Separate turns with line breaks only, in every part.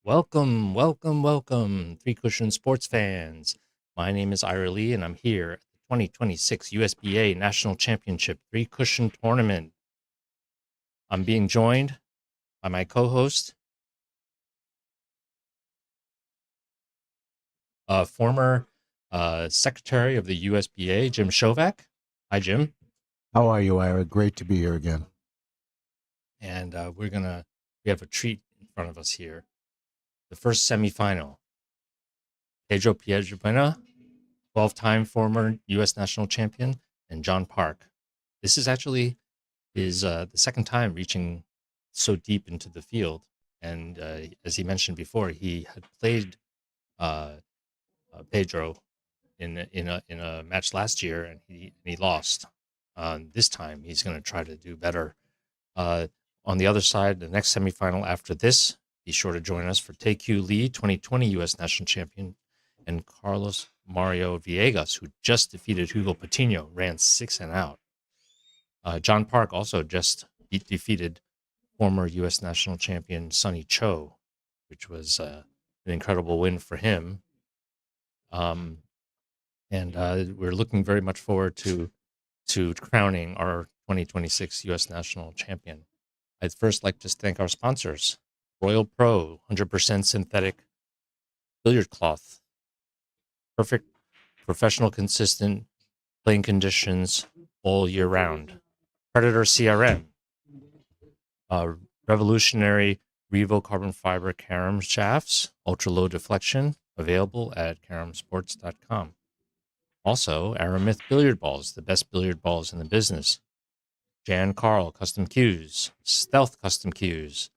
Welcome, welcome, welcome, Three Cushion Sports fans. My name is Ira Lee, and I'm here at the 2026 USBA National Championship Three Cushion Tournament. I'm being joined by my co-host, former Secretary of the USBA, Jim Shovak. Hi, Jim.
How are you, Ira? Great to be here again.
And we have a treat in front of us here. The first semifinal. Pedro Piedrabuena, 12-time former U.S. national champion, and John Park. This is actually the second time reaching so deep into the field. And as he mentioned before, he had played uh, Pedro in a match last year, and he lost. This time, he's going to try to do better. On the other side, the next semifinal after this, be sure to join us for Tae-Kyu Lee, 2020 U.S. national champion, and Carlos Mario Villegas, who just defeated Hugo Patino, ran 6 and out. John Park also just defeated former U.S. national champion Sonny Cho, which was an incredible win for him. And we're looking very much forward to crowning our 2026 U.S. national champion. I'd first like to thank our sponsors, Royal Pro, 100% synthetic billiard cloth, perfect, professional, consistent playing conditions all year round. Predator CRM, revolutionary Revo carbon fiber carom shafts, ultra low deflection, available at caromsports.com. Also, Aramith billiard balls, the best billiard balls in the business. Jan Carl custom cues, Stealth custom cues,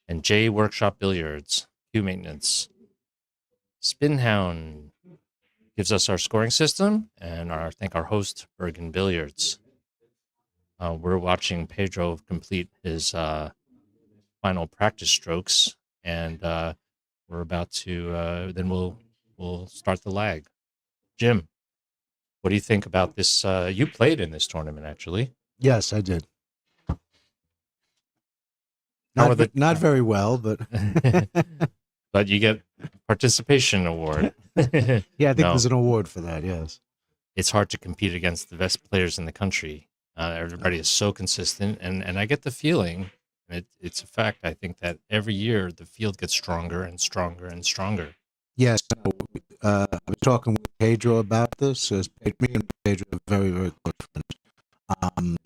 and J Workshop billiards, cue maintenance. Spinhound gives us our scoring system, and thank our host, Bergen Billiards. We're watching Pedro complete his final practice strokes, and we're about to. Then we'll start the lag. Jim, what do you think about this? You played in this tournament, actually.
Yes, I did. Not very well, but
but you get participation award.
Yeah, I think there's an award for that. Yes,
it's hard to compete against the best players in the country. Everybody is so consistent, and I get the feeling, it's a fact, I think, that every year the field gets stronger and stronger and stronger.
Yes, I was talking with Pedro about this. Me and Pedro are very, very close friends.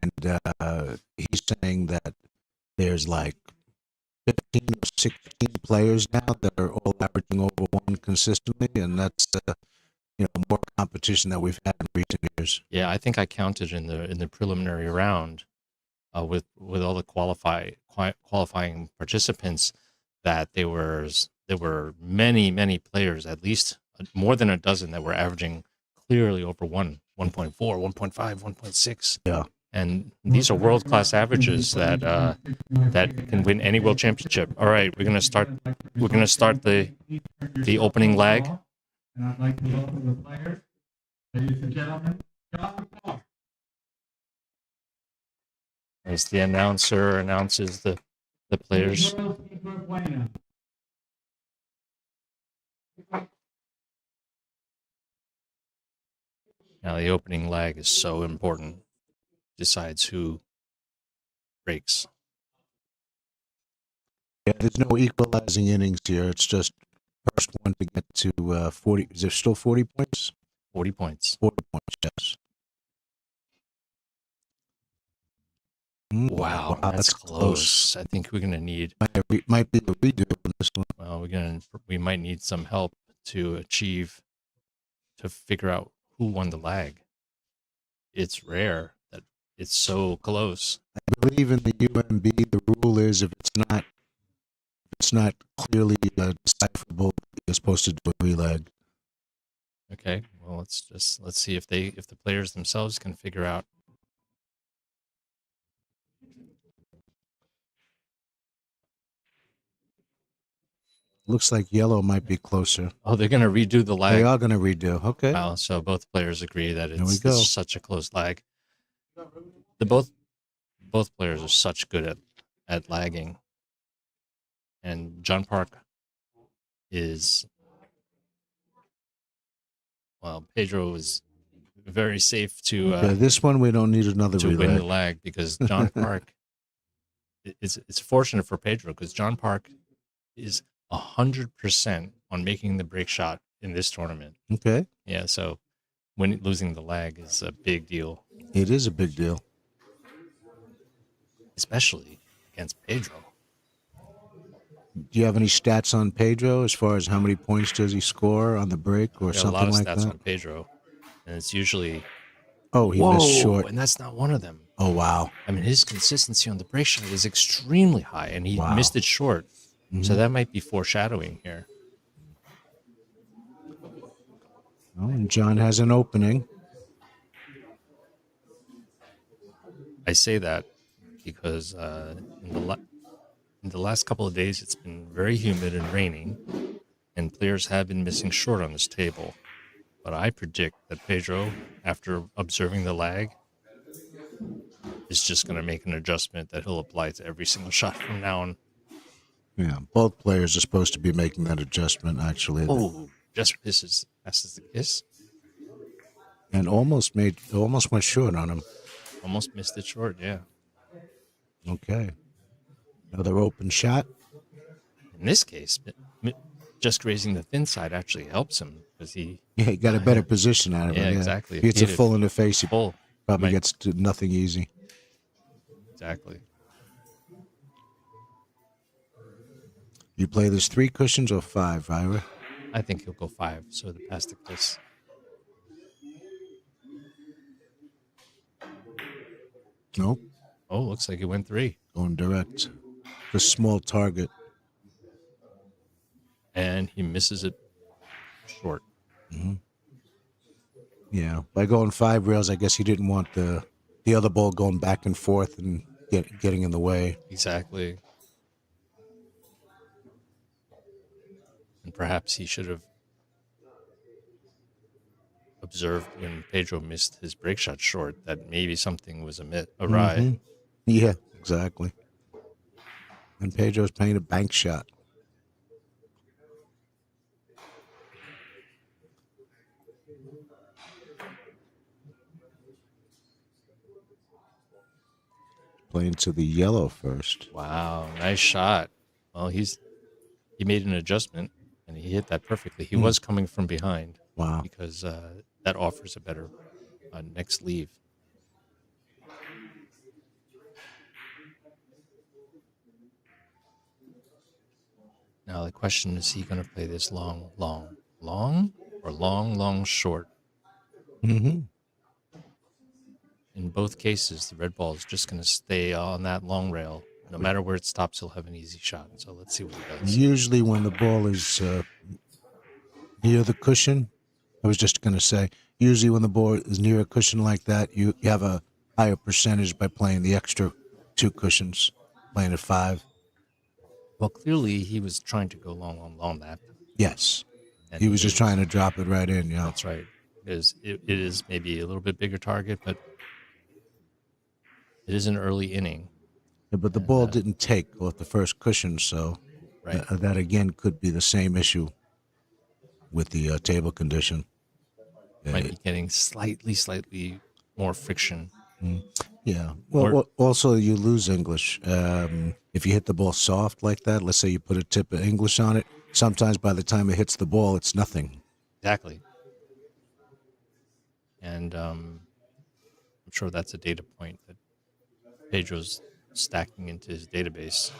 And he's saying that there's like 15 or 16 players now that are all averaging over one consistently, and that's more competition that we've had in recent years.
Yeah, I think I counted in the preliminary round with all the qualifying participants that there were many players, at least more than a dozen, that were averaging clearly over 1.4, 1.5, 1.6.
Yeah.
And these are world-class averages that can win any world championship. All right, we're gonna start the opening leg.
And I'd like to welcome the players, ladies and gentlemen, John Park.
As the announcer announces the players. Now the opening leg is so important. Decides who breaks.
Yeah, there's no equalizing innings here. It's just first one to get to 40. Is there still 40 points?
40 points.
40 points, yes.
Wow, that's close. I think we're gonna need
might be a redo on this one.
Well, we might need some help to figure out who won the lag. It's rare that it's so close.
I believe in the UMB, the rule is if it's not clearly decipherable, you're supposed to do a relag.
Okay, well, let's see if the players themselves can figure out.
Looks like yellow might be closer.
Oh, they're going to redo the lag.
They are going to redo. Okay.
Wow, so both players agree that it's such a close lag. Both players are such good at lagging. And John Park is, well, Pedro was very safe to
This one we don't need another
win
relay.
the lag because John Park. It's fortunate for Pedro because John Park is 100% on making the break shot in this tournament.
Okay.
Yeah, so losing the lag is a big deal,
It is a big deal.
especially against Pedro.
Do you have any stats on Pedro as far as how many points does he score on the break or
There are a lot
something
of
like
stats
that?
on Pedro, and it's usually
Oh, he missed short.
and that's not one of them.
Oh, wow.
I mean, his consistency on the break shot is extremely high, and he
Wow.
missed it short. So that might be foreshadowing here.
Oh, and John has an opening.
I say that because in the last couple of days, it's been very humid and raining, and players have been missing short on this table. But I predict that Pedro, after observing the lag, is just going to make an adjustment that he'll apply to every single shot from now on.
Yeah, both players are supposed to be making that adjustment, actually.
Oh, just passes the kiss.
And almost went short on him.
Almost missed it short, yeah.
Okay. Another open shot.
In this case, just raising the thin side actually helps him because he
Yeah, he got a better position out of it.
Yeah,
Yeah,
exactly.
If he hits a
Hit it
full in the face, he
full.
probably
Might-
gets to nothing easy.
Exactly.
You play this 3 cushions or 5, Ira?
I think he'll go 5, so the pass the kiss.
Nope.
Oh, looks like he went 3.
Going direct. The small target.
And he misses it short.
Yeah. By going 5 rails, I guess he didn't want the other ball going back and forth and getting in the way.
Exactly. And perhaps he should have observed when Pedro missed his break shot short that maybe something was awry.
Mhm. Yeah, exactly. And Pedro's playing a bank shot. Playing to the yellow first.
Wow, nice shot. Well, he made an adjustment and he hit that perfectly. He was coming from behind.
Wow.
Because that offers a better next leave. Now the question is he going to play this long, or long, short?
Mm-hmm.
In both cases, the red ball is just going to stay on that long rail. No matter where it stops, he'll have an easy shot. So let's see what he does.
Usually when the ball is near the cushion, I was just going to say, usually when the ball is near a cushion like that, you have a higher percentage by playing the extra 2 cushions, playing at 5.
Well, clearly he was trying to go long that.
Yes.
And
He was just trying to drop it right in, yeah.
That's right. It is maybe a little bit bigger target, but it is an early inning.
Yeah, but the ball didn't take off the first cushion, so
Right.
that again could be the same issue with the table condition.
Might be getting slightly more friction.
Yeah. Well, also you lose English. If you hit the ball soft like that, let's say you put a tip of English on it, sometimes by the time it hits the ball, it's nothing.
Exactly. And I'm sure that's a data point that Pedro's stacking into his database.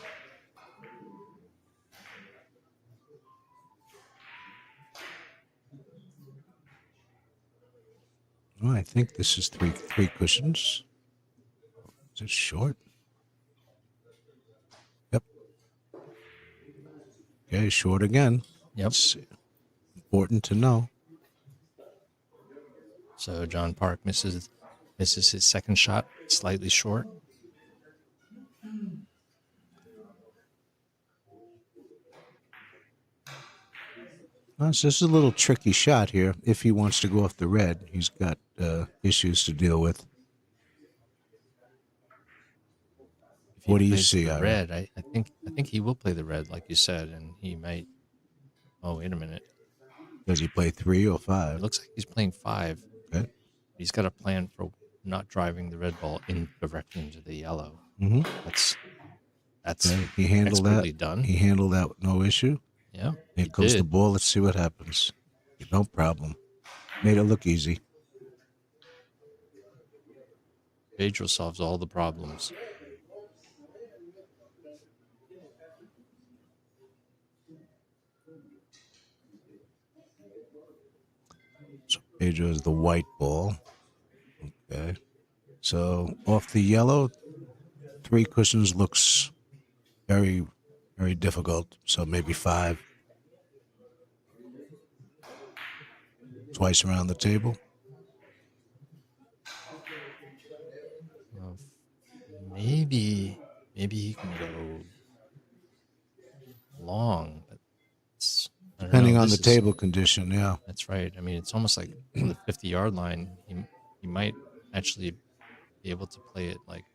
Oh, I think this is three cushions. Is it short? Yep. Okay, short again.
Yep.
It's important to know.
So John Park misses his second shot slightly short.
So this is a little tricky shot here. If he wants to go off the red, he's got issues to deal with.
If he
What do you
plays
see,
the
Ira?
red, I think he will play the red, like you said, and he might. Oh, wait a minute.
Does he play 3 or
It
5?
looks like he's playing 5.
Okay.
He's got a plan for not driving the red ball in directly into the yellow.
Mm-hmm.
That's
Okay. He handled
expertly
that.
done.
He handled that with no issue.
Yeah.
Here
He
comes the
did.
ball. Let's see what happens. No problem. Made it look easy.
Pedro solves all the problems.
So Pedro is the white ball. Okay. So off the yellow, 3 cushions looks very, very difficult. So maybe 5. Twice around the table.
Well, maybe he can go long, but I don't
Depending
know.
on the table condition, yeah.
That's right. I mean, it's almost like from the 50-yard line, he might actually be able to play it like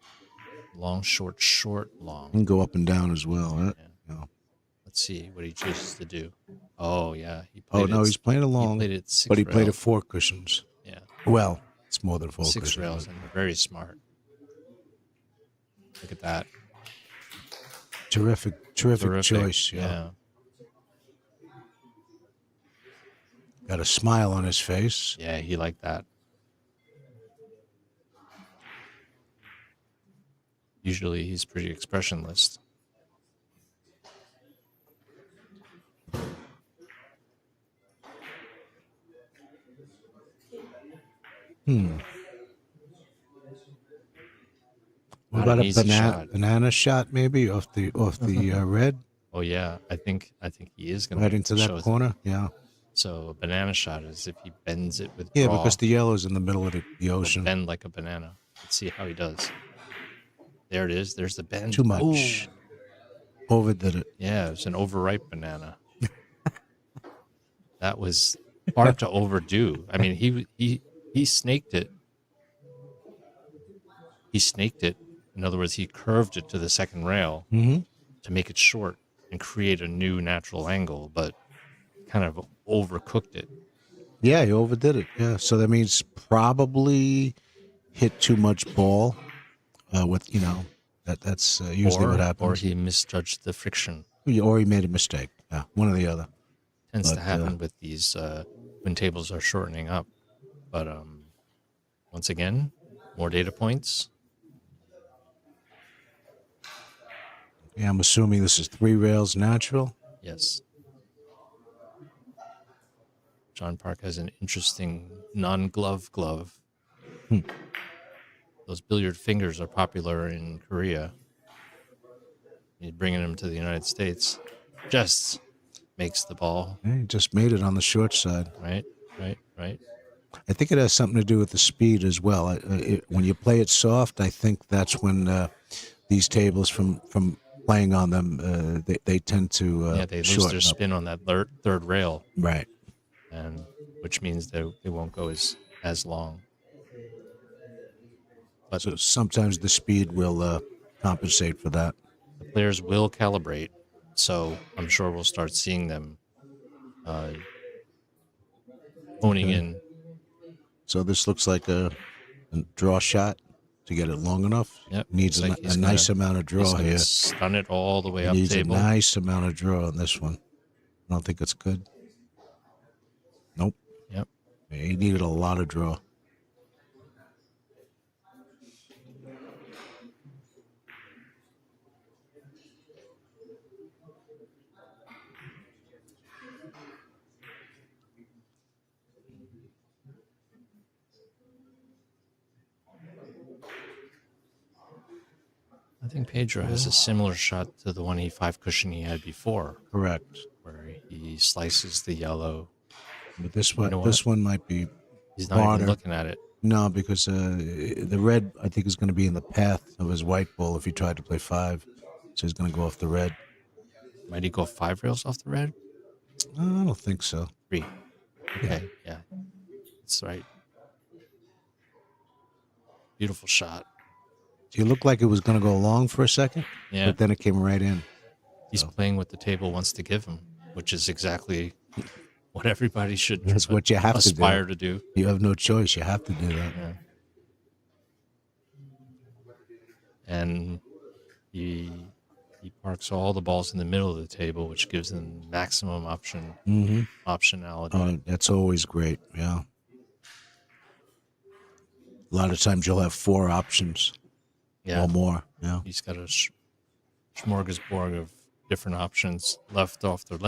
long, short, long.
And go up and down as well, right?
Yeah. Let's see what he chooses to do. Oh yeah,
He's playing along.
He played it 6
but he
rails.
played it 4 cushions.
Yeah.
Well, it's more than 4
6
cushions.
rails, and very smart. Look at that.
Terrific choice.
Yeah.
Got a smile on his face.
Yeah, he liked that. Usually he's pretty expressionless.
What
Not an
about a
easy shot.
banana shot maybe off the red?
Oh yeah, I think he is going
Right into that corner? Yeah.
So a banana shot is if he bends it with
Yeah,
draw,
because the yellow's in the middle of the
he'll
ocean.
bend like a banana. Let's see how he does. There it is. There's the bend.
Too much.
Ooh.
Overdid it.
Yeah, it's an overripe banana. That was hard to overdo. I mean, he snaked it. He snaked it. In other words, he curved it to the second rail to make it short and create a new natural angle, but kind of overcooked it.
Yeah, he overdid it. Yeah, so that means probably hit too much ball. That's usually what happens.
Or he misjudged the friction.
Or he made a mistake. Yeah, one or the other.
Tends to happen with these when tables are shortening up. But once again, more data points.
Yeah, I'm assuming this is 3 rails natural.
Yes. John Park has an interesting non-glove glove. Those billiard fingers are popular in Korea. He's bringing them to the United States. Just makes the ball.
Yeah, he just made it on the short side.
Right.
I think it has something to do with the speed as well. When you play it soft, I think that's when these tables from playing on them, they tend to
they lose their spin on that third rail.
Right.
And which means they won't go as long. But
So sometimes the speed will compensate for that.
the players will calibrate, so I'm sure we'll start seeing them honing in.
So this looks like a draw shot to get it long enough.
Yep.
Needs
Looks like he's
a nice amount of
He's
draw
gonna
here.
stun it all the way up
Needs
table.
a nice amount of draw on this one. I don't think it's good. Nope.
Yep.
Yeah, he needed a lot of draw.
I think Pedro has a similar shot to the 1E5 cushion he had before,
Correct.
where he slices the yellow.
But this one,
know what?
this one might be
He's not
harder.
even looking at it.
No, because the red, I think, is going to be in the path of his white ball if he tried to play 5. So he's going to go off the red.
Might he go 5 rails off the red?
I don't think so.
3. Okay, yeah. That's right. Beautiful shot.
He looked like it was going to go long for a second,
Yeah.
but then it came right in.
He's playing what the table wants to give him, which is exactly what everybody should
That's what you have to do.
aspire to do.
You have no choice. You have to do that.
Yeah. And he parks all the balls in the middle of the table, which gives them maximum optionality.
Oh, that's always great. Yeah. A lot of times you'll have 4 options
Yeah.
or more. Yeah.
He's got a smorgasbord of different options. Left, off the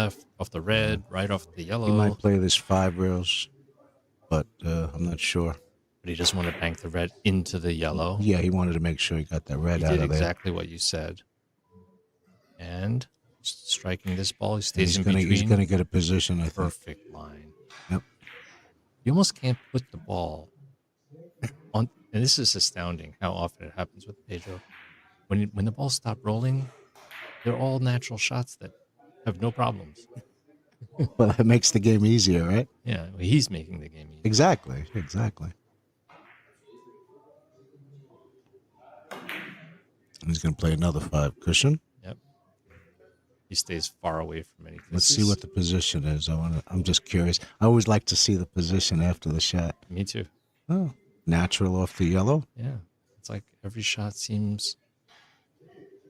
red, right off the yellow.
He might play this 5 rails, but I'm not sure.
But he doesn't want to bank the red into the yellow.
Yeah, he wanted to make sure he got that red
He
out
did
of there.
exactly what you said. And striking this ball, he
And
stays in between.
He's going to get a position, I think.
Perfect line.
Yep.
You almost can't put the ball on, and this is astounding how often it happens with Pedro. When the balls stop rolling, they're all natural shots that have no problems.
Well, it makes the game easier, right?
Yeah, he's making the game easy.
Exactly. He's going to play another 5 cushion.
Yep. He stays far away from any kisses.
Let's see what the position is. I'm just curious. I always like to see the position after the shot.
Me too.
Oh, natural off the yellow.
Yeah. It's like every shot seems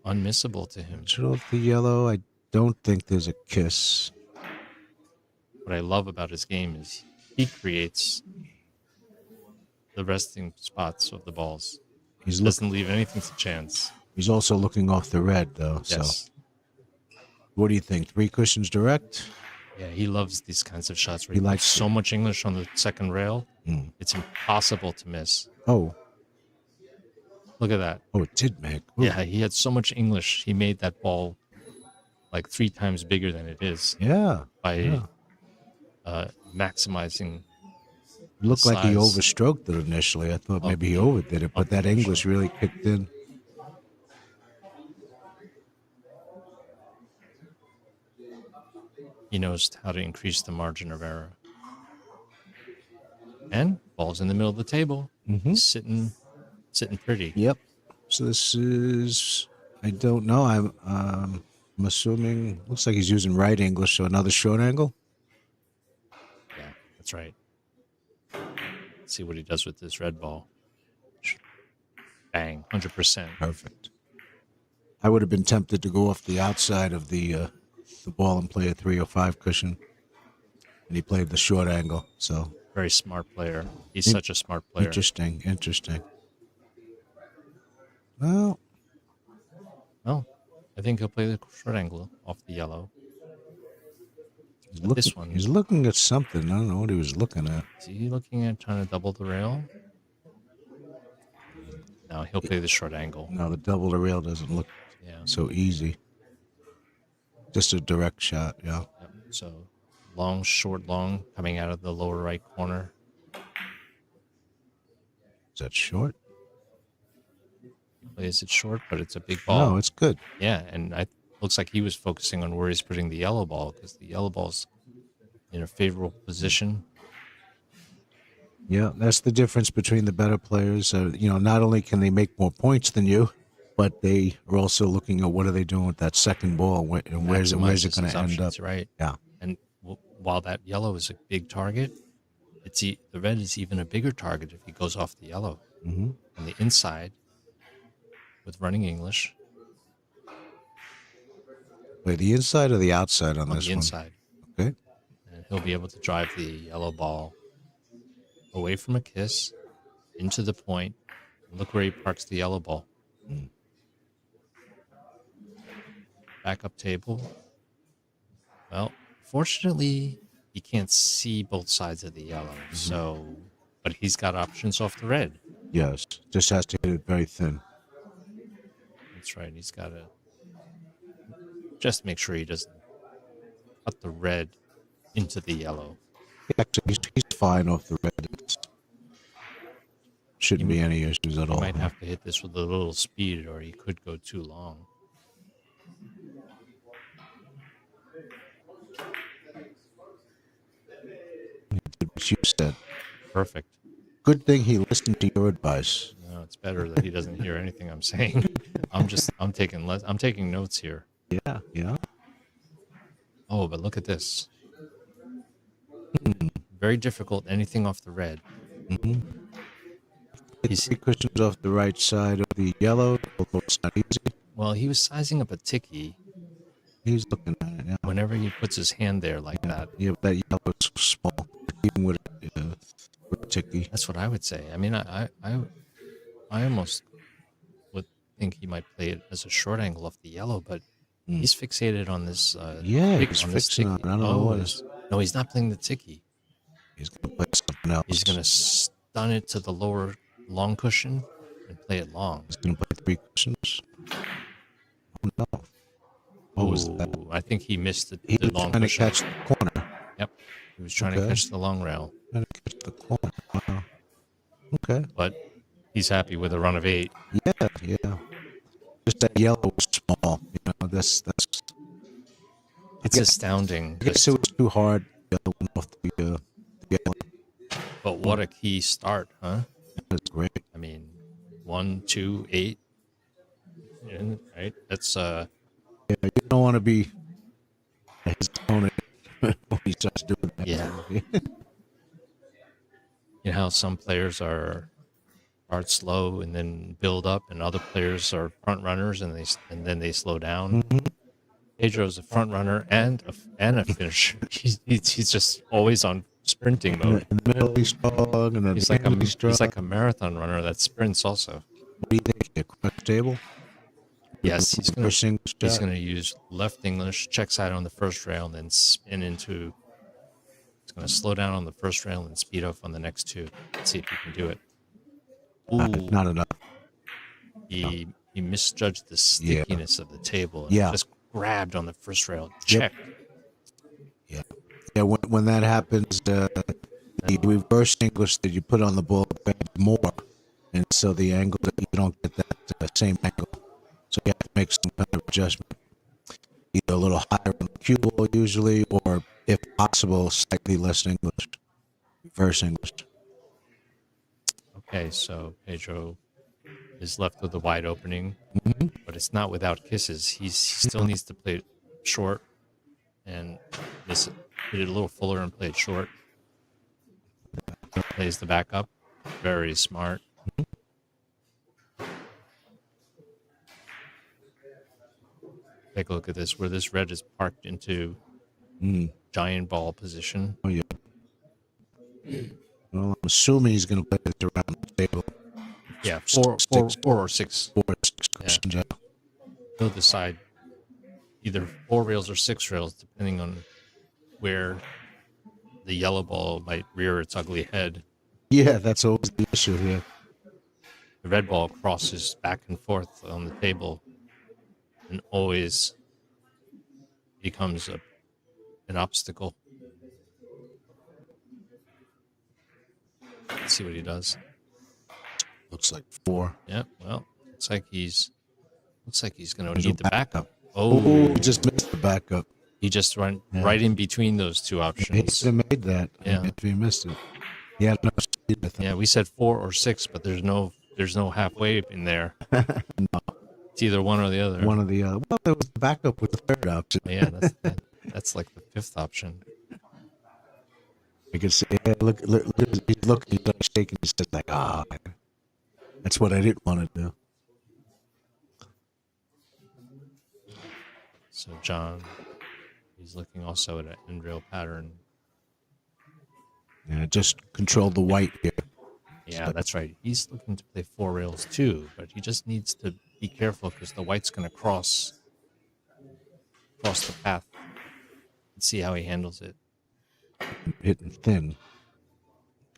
unmissable to him.
Natural off the yellow. I don't think there's a kiss.
What I love about his game is he creates the resting spots of the balls.
He
Doesn't leave anything to chance.
He's also looking off the red, though.
Yes.
So, what do you think? 3 cushions direct?
Yeah, he loves these kinds of shots where
He
he
likes
likes so much English on the second rail.
Mm.
It's impossible to miss.
Oh,
Look at that.
it did make. Ooh.
Yeah, he had so much English. He made that ball like 3 times bigger than it is
Yeah.
by maximizing.
It looked like he
size.
overstroked it initially. I thought maybe he overdid it, but that English really kicked in.
He knows how to increase the margin of error. And ball's in the middle of the table. He's sitting pretty.
Yep. So this is, I don't know. I'm assuming, looks like he's using right English, so another short angle.
Yeah, that's right. Let's see what he does with this red ball. Bang, 100%.
Perfect. I would have been tempted to go off the outside of the ball and play a 3 or 5 cushion, and he played the short angle. So
Very smart player. He's such a smart player.
interesting. Well,
Oh, I think he'll play the short angle off the yellow. But this one,
he's looking at something. I don't know what he was looking at.
is he looking at trying to double the rail? No, he'll play the short angle.
No, the double the rail doesn't look
Yeah.
so easy. Just a direct shot, yeah.
Yep. So long, short, long, coming out of the lower right corner.
Is that short?
He plays it short, but it's a big ball.
No, it's good.
Yeah, and looks like he was focusing on where he's putting the yellow ball because the yellow ball's in a favorable position.
Yeah, that's the difference between the better players. Not only can they make more points than you, but they are also looking at what are they doing with that second ball and where's it going
Maximizes
to
his
end up.
options, right?
Yeah.
And while that yellow is a big target, the red is even a bigger target if he goes off the yellow.
Mm-hmm.
On the inside, with running English,
Wait, the inside or the outside on
on
this
the
one?
inside.
Okay.
And he'll be able to drive the yellow ball away from a kiss into the point. And look where he parks the yellow ball. Backup table. Well, fortunately, he can't see both sides of the yellow. So, but he's got options off the red.
Yes, just has to hit it very thin.
That's right. He's got to just make sure he doesn't cut the red into the yellow.
Actually, he's fine off the red. Shouldn't be any issues at
He
all.
might have to hit this with a little speed, or he could go too long.
What you said.
Perfect.
Good thing he listened to your advice.
No, it's better that he doesn't hear anything I'm saying. I'm taking notes here.
Yeah.
Oh, but look at this. very difficult. Anything off the red.
Mm-hmm.
He's-
3 cushions off the right side of the yellow. Although it's not easy.
Well, he was sizing up a ticky
He's looking at it. Yeah.
whenever he puts his hand there like that.
Yeah, but that yellow is so small. Even with a ticky.
That's what I would say. I mean, I almost would think he might play it as a short angle off the yellow, but he's fixated on this.
Yeah,
tick-
he's
on this
fixing on
ticky.
it. I don't know what
it's- No, he's not playing the ticky.
He's gonna play something else.
He's gonna stun it to the lower long cushion and play it long.
He's gonna play 3 cushions. Oh no! What was that?
Ooh, I think he missed
He
the
was
long
trying to
cushion.
catch the corner.
Yep, he was trying to
Okay.
catch the long rail,
Trying to catch the corner. Wow. Okay.
but he's happy with a run of 8.
Yeah, yeah. Just that yellow was small. You know, that's.
It's astounding.
I guess it was too hard. The other one off the yellow.
But what a key start, huh?
That's great.
I mean, 1, 2, 8. Yeah, right? That's
Yeah, you don't want to be his opponent when he starts doing that.
Yeah. you know how some players start slow and then build up, and other players are front runners and then they slow down. Pedro's a front runner and a finisher. He's just always on sprinting mode.
In the middle, he's strong, and then
He's
the
like
end, he's strong.
a marathon runner that sprints also.
What do you think? A cross table?
Yes, he's gonna
Pushing
he's
shot?
gonna use left English check side on the first rail and then spin into. He's gonna slow down on the first rail and speed up on the next 2. Let's see if he can do it. Ooh,
Not enough.
he misjudged the stickiness of the table. And
Yeah.
just grabbed on the first rail. Check.
Yeah. Yeah, when that happens, the reverse English that you put on the ball bends more, and so the angle that you don't get that same angle. So you have to make some kind of adjustment, either a little higher on the cue ball usually, or if possible, slightly less English, reverse English.
Okay, so Pedro is left with a wide opening, but it's not without kisses. He still needs to play it short and hit it a little fuller and play it short. Plays the backup. Very smart. Take a look at this, where this red is parked into giant ball position.
Oh yeah. Well, I'm assuming he's going to play this around the table.
Yeah, four or six.
4 or 6 cushions. Yeah.
He'll decide either 4 rails or 6 rails, depending on where the yellow ball might rear its ugly head.
Yeah, that's always the issue here.
The red ball crosses back and forth on the table and always becomes an obstacle. Let's see what he does.
Looks like 4.
Yeah, well, looks like he's going to
There's
need
a
the backup.
Oh,
Oh,
he just missed the backup.
he just went
Yeah.
right in between those 2
He
options.
should have made that.
Yeah.
If he missed it. He had no speed, I think.
Yeah, we said 4 or 6, but there's no halfway in there. It's either one or the other.
One or the other. Well, there was the backup with the third option.
Yeah, that's like the 5th option.
You can see, yeah, look, he's looking, he's like shaking his head like, that's what I didn't want to do.
So John, he's looking also at an end rail pattern.
Yeah, just control the white here.
Yeah, that's right. He's looking to play 4 rails too, but he just needs to be careful because the white's going to cross the path. Let's see how he handles it.
Hitting thin.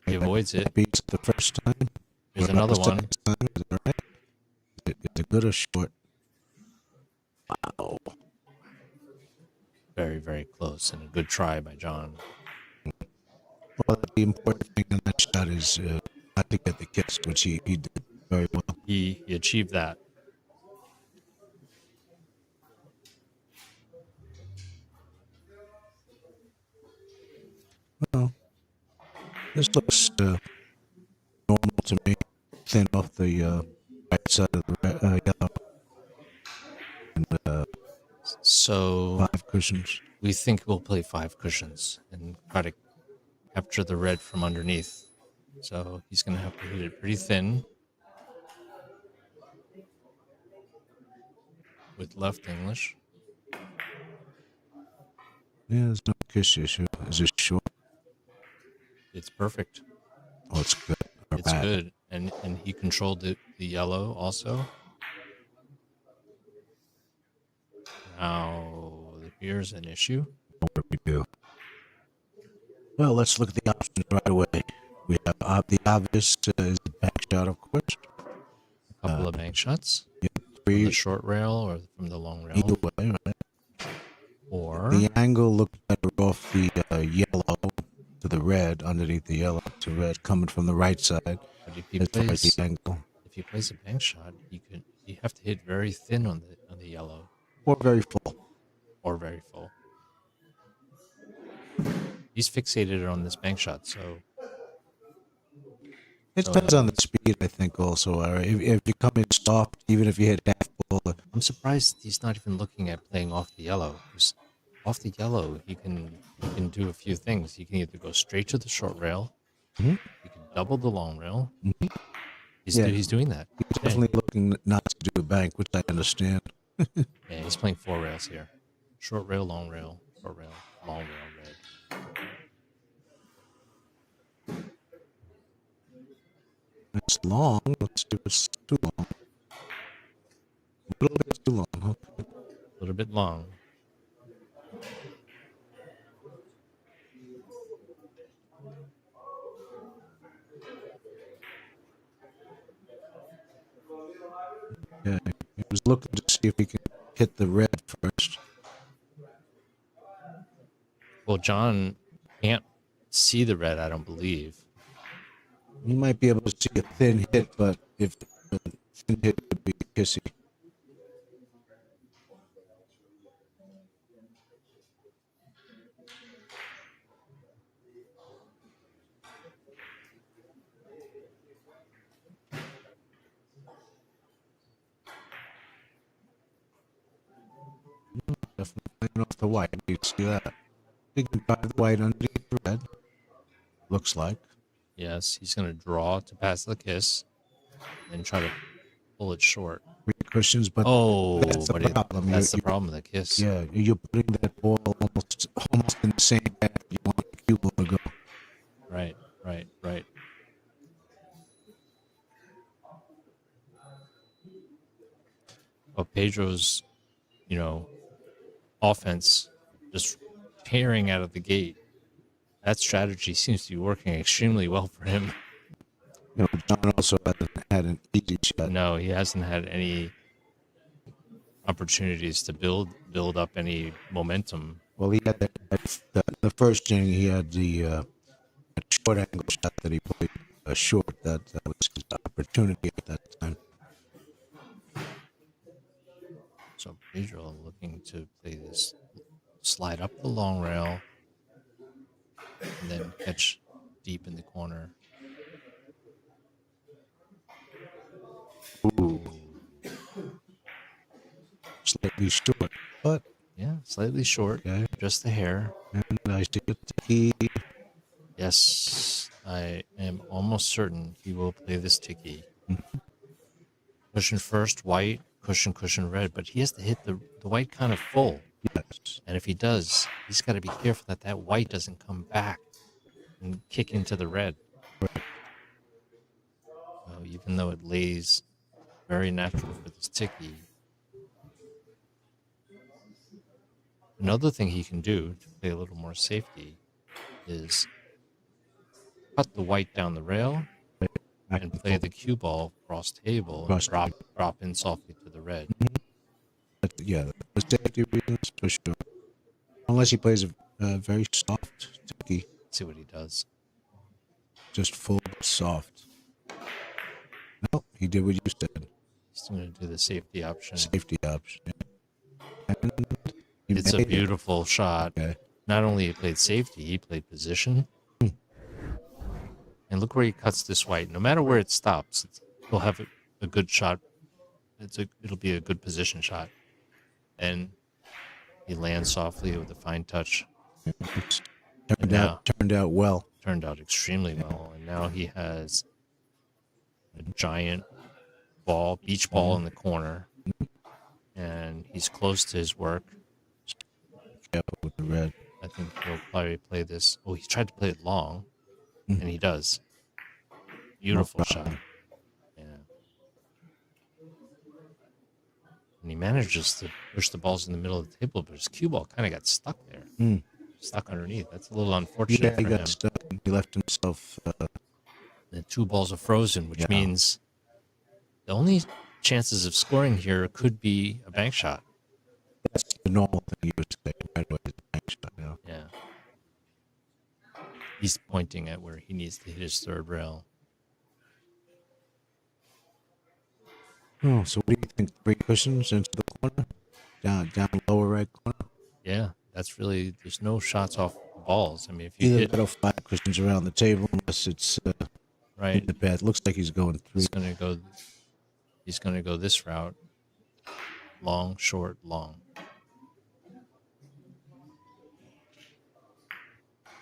He avoids it.
Beats it the first time.
There's
What
another
about the
one.
second time? Is it right? Is it good or short? Wow.
Very, very close, and a good try by John.
Well, the important thing in that shot is not to get the kiss, which he did very well.
He achieved that.
Well, this looks normal to me. Thin off the right side of the yellow. And
So
5 cushions.
we think we'll play 5 cushions and try to capture the red from underneath. So he's going to have to hit it pretty thin with left English.
Yeah, there's no kiss issue. Is it short?
It's perfect.
Oh, it's good. Or
It's
bad?
good. And he controlled the yellow also. Now, here's an issue.
What do we do? Well, let's look at the options right away. We have the obvious is the back shot, of course.
A couple of bank shots
Yeah,
from the
three
short rail or from the long rail.
either way, right?
Or
The angle looks better off the yellow to the red, underneath the yellow to red, coming from the right side.
but if he
As far as
plays
the angle,
a bank shot, you have to hit very thin on the yellow
or very full.
or very full. He's fixated on this bank shot, so
It
So,
depends on the speed, I think. Also, if you come in soft, even if you hit half full,
I'm surprised he's not even looking at playing off the yellow. 'Cause off the yellow, he can do a few things. He can either go straight to the short rail,
Mhm.
he can double the long rail.
Mhm.
He's
Yeah.
he's doing that.
he's
today.
definitely looking not to do a bank, which I understand.
Yeah, he's playing 4 rails here: short rail, long rail, short rail, long rail, red.
It's long. Let's do it's too long. A little bit too long. Huh?
A little bit long.
Yeah, he was looking to see if he can hit the red first.
Well, John can't see the red, I don't believe.
He might be able to see a thin hit, but if the thin hit would be kissy. Definitely playing off the white. You see that? He can drive the white underneath the red. Looks like.
Yes, he's going to draw to pass the kiss and try to pull it short.
Three cushions, but
Oh,
that's the
but
problem.
that's the problem with the kiss.
Yeah, you're putting that ball almost in the same path you want the cue ball to go.
Right. But Pedro's, offense just tearing out of the gate. That strategy seems to be working extremely well for him.
John also hasn't had an easy shot.
No, he hasn't had any opportunities to build up any momentum.
Well, he had the first inning. He had the short angle shot that he played short. That was his opportunity at that time.
So Pedro looking to play this, slide up the long rail, and then catch deep in the corner.
Ooh, slightly short, but
Yeah, slightly short,
okay.
just the hair.
And I see it. He
Yes, I am almost certain he will play this tiki. Cushion first, white, cushion, red, but he has to hit the white kind of full.
yes.
And if he does, he's got to be careful that white doesn't come back and kick into the red. So even though it lays very natural for this tiki, another thing he can do to play a little more safety is cut the white down the rail and play the cue ball cross table and drop in softly to the red.
Yeah, the safety reasons for sure. Unless he plays a very soft tiki,
See what he does.
just full soft. No, he did what you said.
He's going to do the safety option.
Safety option. And he
It's a
made it.
beautiful shot.
Okay.
Not only he played safety, he played position. And look where he cuts this white. No matter where it stops, he'll have a good shot. It'll be a good position shot. And he lands softly with a fine touch.
Turned out well.
Turned out extremely well, and now he has a giant beach ball in the corner, and he's close to his work.
Careful with the red.
I think he'll probably play this. Oh, he tried to play it long, and he does. Beautiful shot. Yeah. And he manages to push the balls in the middle of the table, but his cue ball kind of got stuck there. Stuck underneath. That's a little unfortunate
Yeah, he
for
got
him.
stuck. He left himself.
The 2 balls are frozen, which means the only chances of scoring here could be a bank shot.
That's the normal thing you would say right away.
Yeah. He's pointing at where he needs to hit his 3rd rail.
Oh, so what do you think? 3 cushions into the corner? Down lower right corner?
Yeah, that's really, there's no shots off the balls. I mean, if you
Either
hit,
that or 5 cushions around the table, unless it's
right,
in the bed. Looks like he's going 3.
he's gonna go this route. Long, short, long.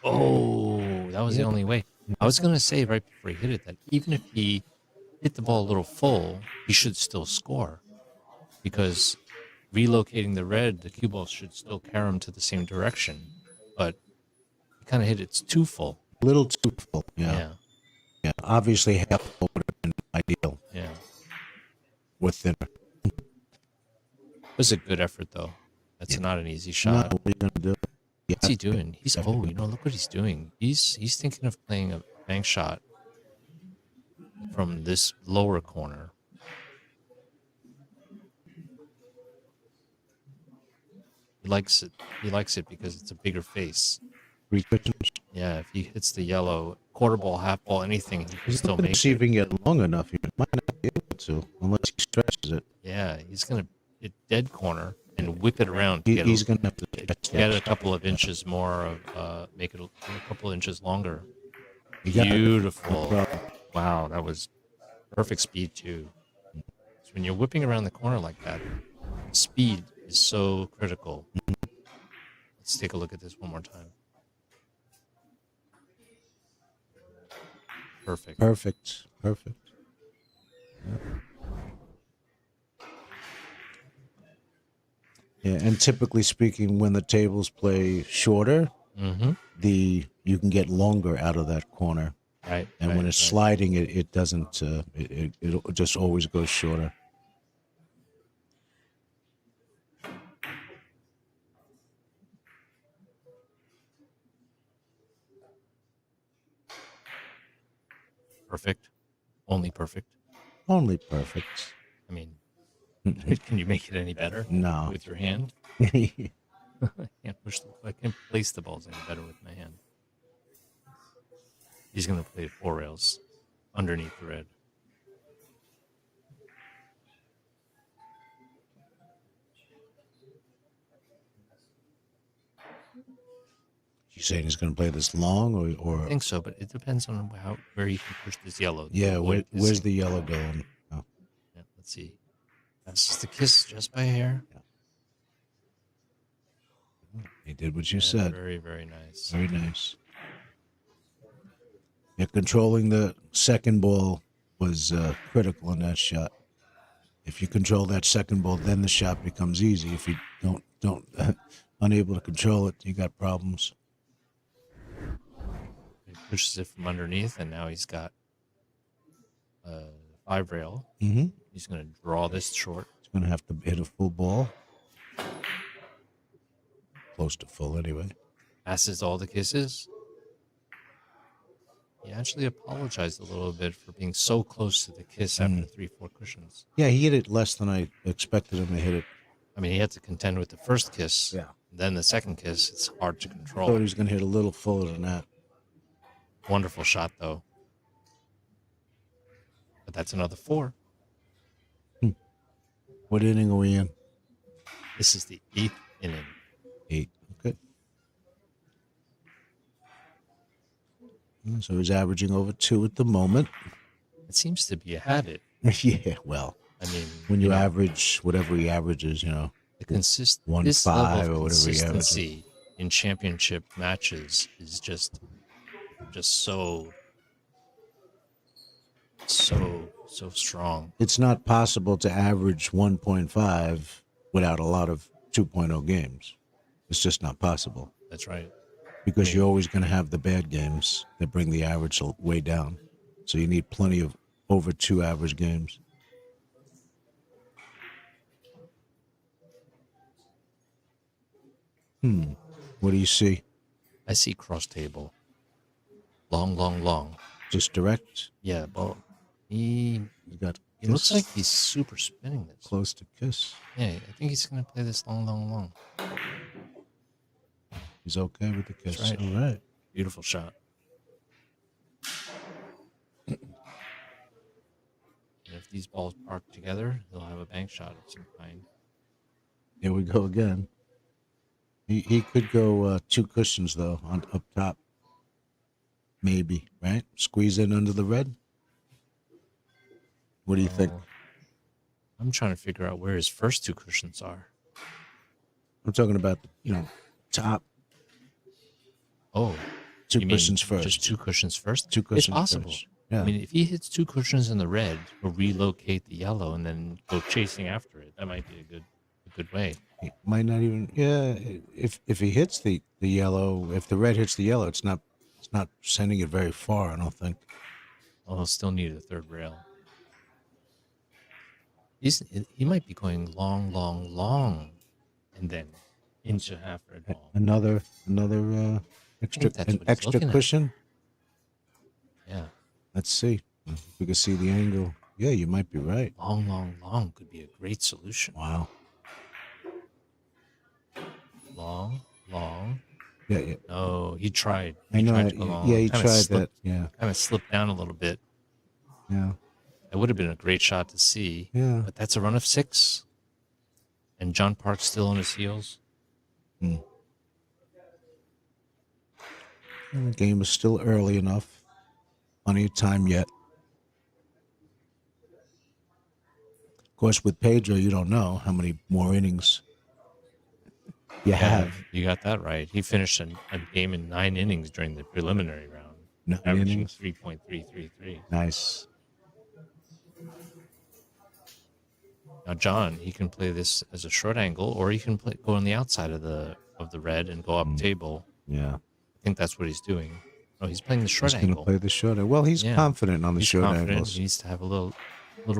Oh, that was the only way. I was gonna say right before he hit it that even if he hit the ball a little full, he should still score, because relocating the red, the cue ball should still carry him to the same direction. But he kind of hit it too full.
A little too full. Yeah. Obviously, half full would have been ideal.
Yeah.
Or thinner.
It was a good effort, though. That's not an easy shot.
What are you gonna do?
What's he doing? Look what he's doing. He's thinking of playing a bank shot from this lower corner. He likes it. He likes it because it's a bigger face.
3 cushions.
Yeah, if he hits the yellow, quarter ball, half ball, anything, he can still make
See
it.
if he can get long enough. He might not be able to, unless he stretches it.
Yeah, he's going to hit dead corner and whip it around to
He's going to have to
get a couple of inches more of, make it a couple of inches longer.
You got it.
Beautiful.
No problem.
Wow, that was perfect speed, too. So when you're whipping around the corner like that, speed is so critical. Let's take a look at this one more time. Perfect.
Perfect. Yeah, and typically speaking, when the tables play shorter, you can get longer out of that corner.
Right.
And when it's sliding, it doesn't. It just always goes shorter.
Perfect. Only perfect.
Only perfect.
I mean, can you make it any better?
No.
With your hand? I can't place the balls any better with my hand. He's going to play 4 rails underneath the red.
You saying he's going to play this long, or
I think so, but it depends on where he can push this yellow.
yeah? Where's the yellow going? Oh.
Yeah, let's see. That's just a kiss just by a hair.
He did what you said.
Very, very nice.
Very nice. Yeah, controlling the second ball was critical in that shot. If you control that second ball, then the shot becomes easy. If you don't unable to control it, you got problems.
He pushes it from underneath, and now he's got a 5 rail.
Mm-hmm.
He's going to draw this short.
He's going to have to hit a full ball. Close to full, anyway.
Passes all the kisses. He actually apologized a little bit for being so close to the kiss after 3-4 cushions.
Yeah, he hit it less than I expected him to hit it.
I mean, he had to contend with the first kiss.
Yeah.
Then the second kiss, it's hard to
I
control.
thought he was going to hit a little fuller than that.
Wonderful shot, though. But that's another 4.
What inning are we in?
This is the 8th inning.
8. Okay. So he's averaging over 2 at the moment.
It seems to be a habit.
Yeah, well,
I mean,
when you average whatever he averages,
the
this
1-5
level of
or whatever
consistency
consistency in championship matches is just so strong.
It's not possible to average 1.5 without a lot of 2.0 games. It's just not possible
That's right.
because
mean-
you're always going to have the bad games that bring the average way down. So you need plenty of over 2 average games. What do you see?
I see cross table. Long.
Just direct?
Yeah, well, he
You got
looks
kiss,
like he's super spinning this.
close to kiss.
Yeah, I think he's gonna play this long.
He's okay with the kiss.
That's right.
All right.
Beautiful shot. And if these balls park together, he'll have a bank shot of some kind.
Here we go again. He could go 2 cushions though on up top. Maybe, right? Squeeze in under the red. What do you think?
I'm trying to figure out where his first 2 cushions are.
I'm talking about, top
Oh,
2
you mean
cushions first.
Just 2 cushions first?
2 cushions
It's possible.
first. Yeah.
I mean, if he hits 2 cushions in the red, he'll relocate the yellow and then go chasing after it. That might be a good way.
He might not even. Yeah. If he hits the yellow, if the red hits the yellow, it's not sending it very far. I don't think.
Well, he'll still need a 3rd rail. He might be going long, and then into half red ball.
Another extra
that's what he's
extra
looking at.
cushion.
Yeah,
Let's see. If we can see the angle. Yeah, you might be right.
long could be a great solution.
Wow.
Long.
Yeah.
No, he tried.
I
He
know.
tried to go long.
Yeah, he
Kinda
tried
slipped,
that. Yeah.
Kind of slipped down a little bit.
Yeah.
It would have been a great shot to see.
Yeah.
But that's a run of 6. And John Park's still on his heels.
The game is still early enough. Plenty of time yet. Of course, with Pedro, you don't know how many more innings you have.
You got that right. He finished a game in 9 innings during the preliminary round.
9
averaging
innings.
3.333.
Nice.
Now, John, he can play this as a short angle, or he can go on the outside of the red and go up table.
Yeah.
I think that's what he's doing. Oh, he's playing the short
He's going
angle.
to play the short angle. Well, he's
Yeah.
confident on the
He's
short
confident.
angles.
He needs to have a little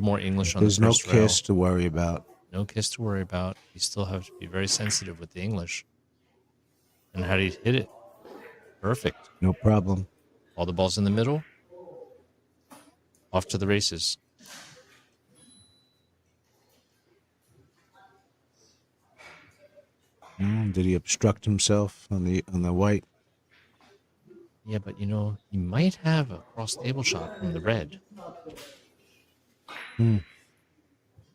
more English on
There's
the
no
first rail.
kiss to worry about.
No kiss to worry about. You still have to be very sensitive with the English. And how do you hit it? Perfect.
No problem.
All the balls in the middle. Off to the races.
Did he obstruct himself on the white?
Yeah, but he might have a cross table shot from the red.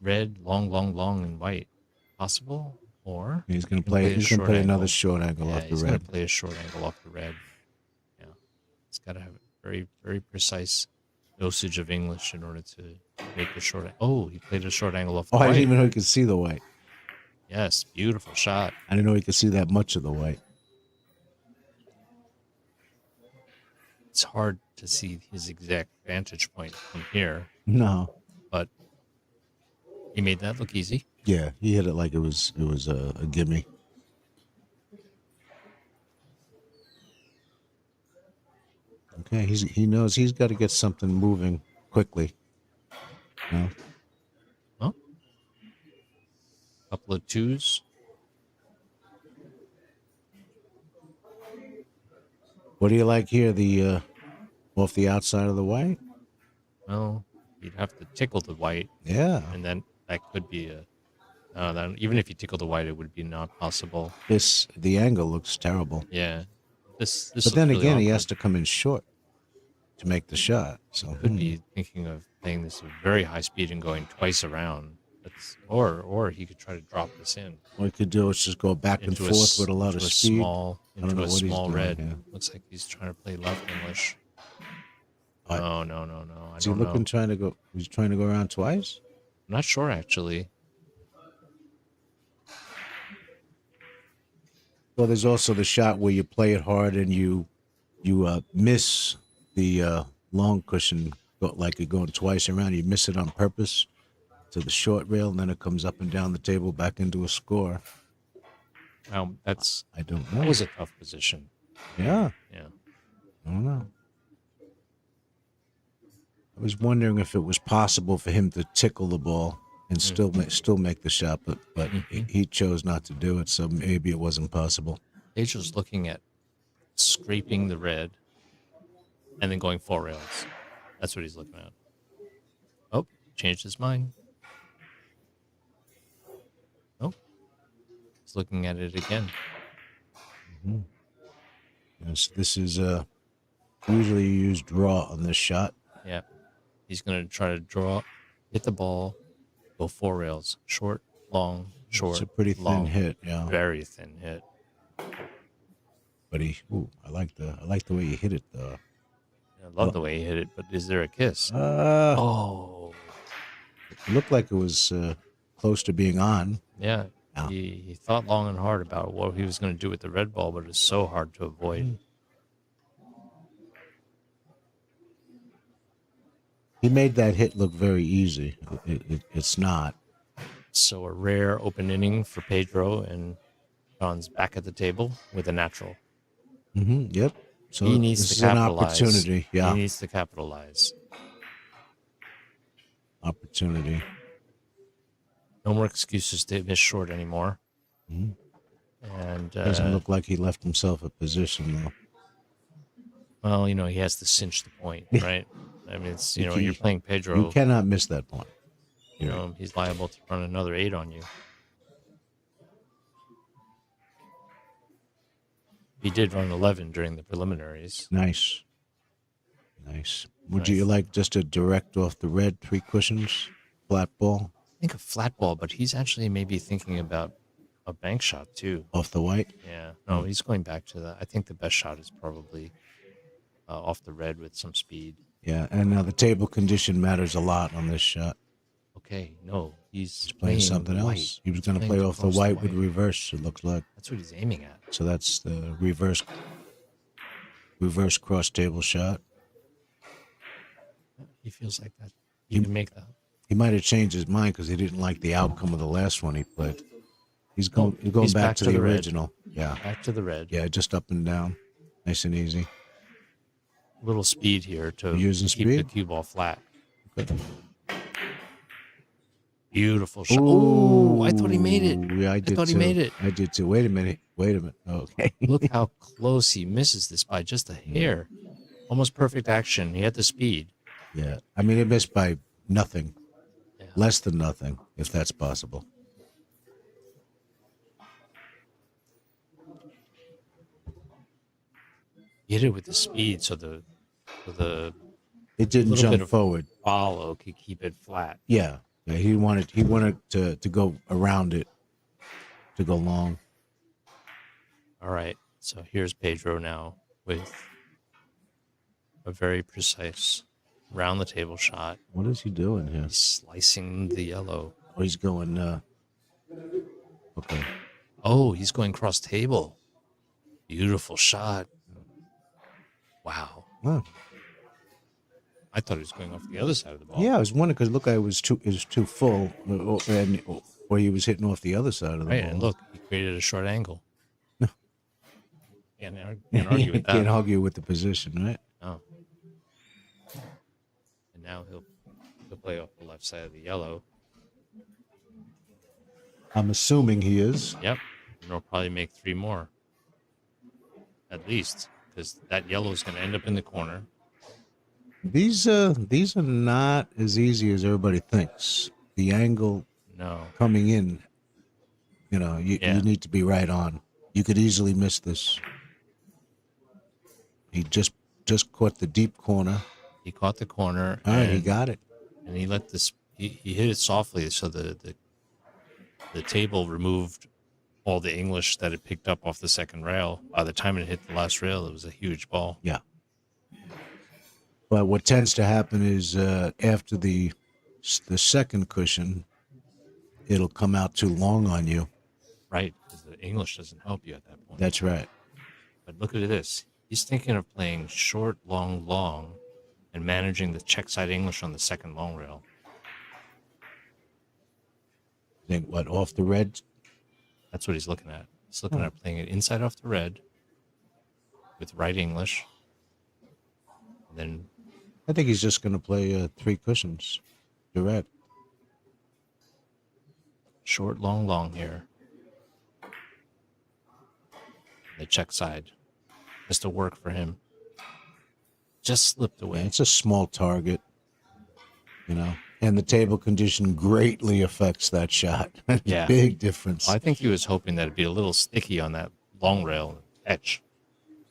Red, long, and white. Possible? Or
He's going
he
to play.
a
He's going to
short
play
angle.
another short angle
Yeah,
off the
he's going
red.
to play a short angle off the red. Yeah. It's got to have a very, very precise dosage of English in order to make the short. Oh, he played a short angle off the
Oh, I
white.
didn't even know he could see the white.
Yes, beautiful shot.
I didn't know he could see that much of the white.
It's hard to see his exact vantage point from here,
No.
but he made that look easy.
Yeah, he hit it like it was a gimme. Okay, he knows he's got to get something moving quickly. No?
Well, couple of 2s.
What do you like here? The off the outside of the white?
Well, you'd have to tickle the white,
Yeah.
and then that could be even if you tickle the white, it would be not possible.
The angle looks terrible.
Yeah, this.
But then
looks really
again, he
awkward.
has to come in short to make the shot. So
Could be thinking of playing this at very high speed and going twice around. Or he could try to drop this in
what he could do is just go back and
into
forth with a lot of speed.
Into
know
a
what he's
small
doing,
red.
yeah.
Looks like he's trying to play left English.
What?
No. I
Is he
don't
looking
know.
trying to go? He's trying to go around twice.
I'm not sure actually.
Well, there's also the shot where you play it hard and you miss the long cushion, like you're going twice around. You miss it on purpose to the short rail, and then it comes up and down the table back into a score.
Now that's
I don't know.
that was a tough position.
Yeah,
Yeah.
I don't know. I was wondering if it was possible for him to tickle the ball and still make the shot, but he chose not to do it, so maybe it wasn't possible.
Pedro's looking at scraping the red and then going 4 rails. That's what he's looking at. Oh, changed his mind. Oh, he's looking at it again.
Yes, this is usually you use draw on this shot.
Yeah. He's going to try to draw, hit the ball, go 4 rails. Short, long, short.
It's a pretty thin
long.
hit, yeah.
Very thin hit.
But I like the way he hit it though.
I love the way he hit it, but is there a kiss?
Oh, it looked like it was close to being on.
Yeah.
Yeah.
He thought long and hard about what he was going to do with the red ball, but it's so hard to avoid.
He made that hit look very easy. It's not.
So a rare open inning for Pedro, and John's back at the table with a natural.
Yep. So
He needs
this
to
is an
capitalize.
opportunity. Yeah,
He needs to capitalize.
opportunity.
No more excuses to miss short anymore. And
Doesn't look like he left himself a position though.
well, he has to cinch the point, right? I mean, it's you're playing Pedro.
You cannot miss that point.
He's liable to run another 8 on you. He did run 11 during the preliminaries.
Nice. Would you like just a direct off the red 3 cushions, flat ball
I think a flat ball, but he's actually maybe thinking about a bank shot too.
off the white?
Yeah, no, he's going back to that. I think the best shot is probably off the red with some speed.
Yeah, and now the table condition matters a lot on this shot.
Okay, no, he's
Playing something
white.
else. He was
He's
going to
playing
play off the
close to
white with reverse. It looks like.
That's what he's aiming at.
So that's the reverse cross table shot.
He feels like that. He can make that.
He might have changed his mind because he didn't like the outcome of the last one he played. He's going
he's
back to the
red.
original. Yeah,
Back to the red.
yeah, just up and down, nice and easy.
Little speed here to
Using
keep the
speed?
cue ball flat.
Okay.
Beautiful shot. Oh, I thought he made it.
Yeah, I did
thought he
too.
made it.
I did too. Wait a minute. Okay.
Look how close he misses this by just a hair. Almost perfect action. He had the speed.
Yeah, I mean, it missed by nothing,
Yeah.
less than nothing, if that's possible.
He hit it with the speed, so the
It didn't
Little bit
jump
of-
forward.
follow could keep it flat.
Yeah, he wanted to go around it, to go long.
All right. So here's Pedro now with a very precise round the table shot.
What is he doing here?
He's slicing the yellow.
Oh, he's going. Okay.
Oh, he's going cross table. Beautiful shot. Wow.
Wow.
I thought he was going off the other side of the ball.
Yeah, I was wondering because look, it was too full, or he was hitting off the other side of the
Right,
ball.
and look, he created a short angle. Can't argue with that.
Can't argue with the position, right?
Oh. And now he'll play off the left side of the yellow.
I'm assuming he is.
Yep. And he'll probably make 3 more. At least. Because that yellow is going to end up in the corner.
These are not as easy as everybody thinks. The angle
No.
coming in, you
Yeah.
need to be right on. You could easily miss this. He just caught the deep corner.
He caught the corner.
All right, he
and-
got it.
And he let this. He hit it softly, so the table removed all the English that it picked up off the second rail. By the time it hit the last rail, it was a huge ball.
Yeah. But what tends to happen is after the second cushion, it'll come out too long on you.
Right. 'Cause the English doesn't help you at that point.
That's right.
But look at this. He's thinking of playing short, long, long, and managing the check side English on the second long rail.
Think what, off the red?
That's what he's looking at. He's looking at playing it inside off the red with right English. And then
I think he's just going to play 3 cushions direct.
short, long, long here. The check side. Just to work for him. Just slipped away.
Yeah, it's a small target, you know, and the table condition greatly affects that shot.
Yeah.
Big difference.
I think he was hoping that it'd be a little sticky on that long rail edge.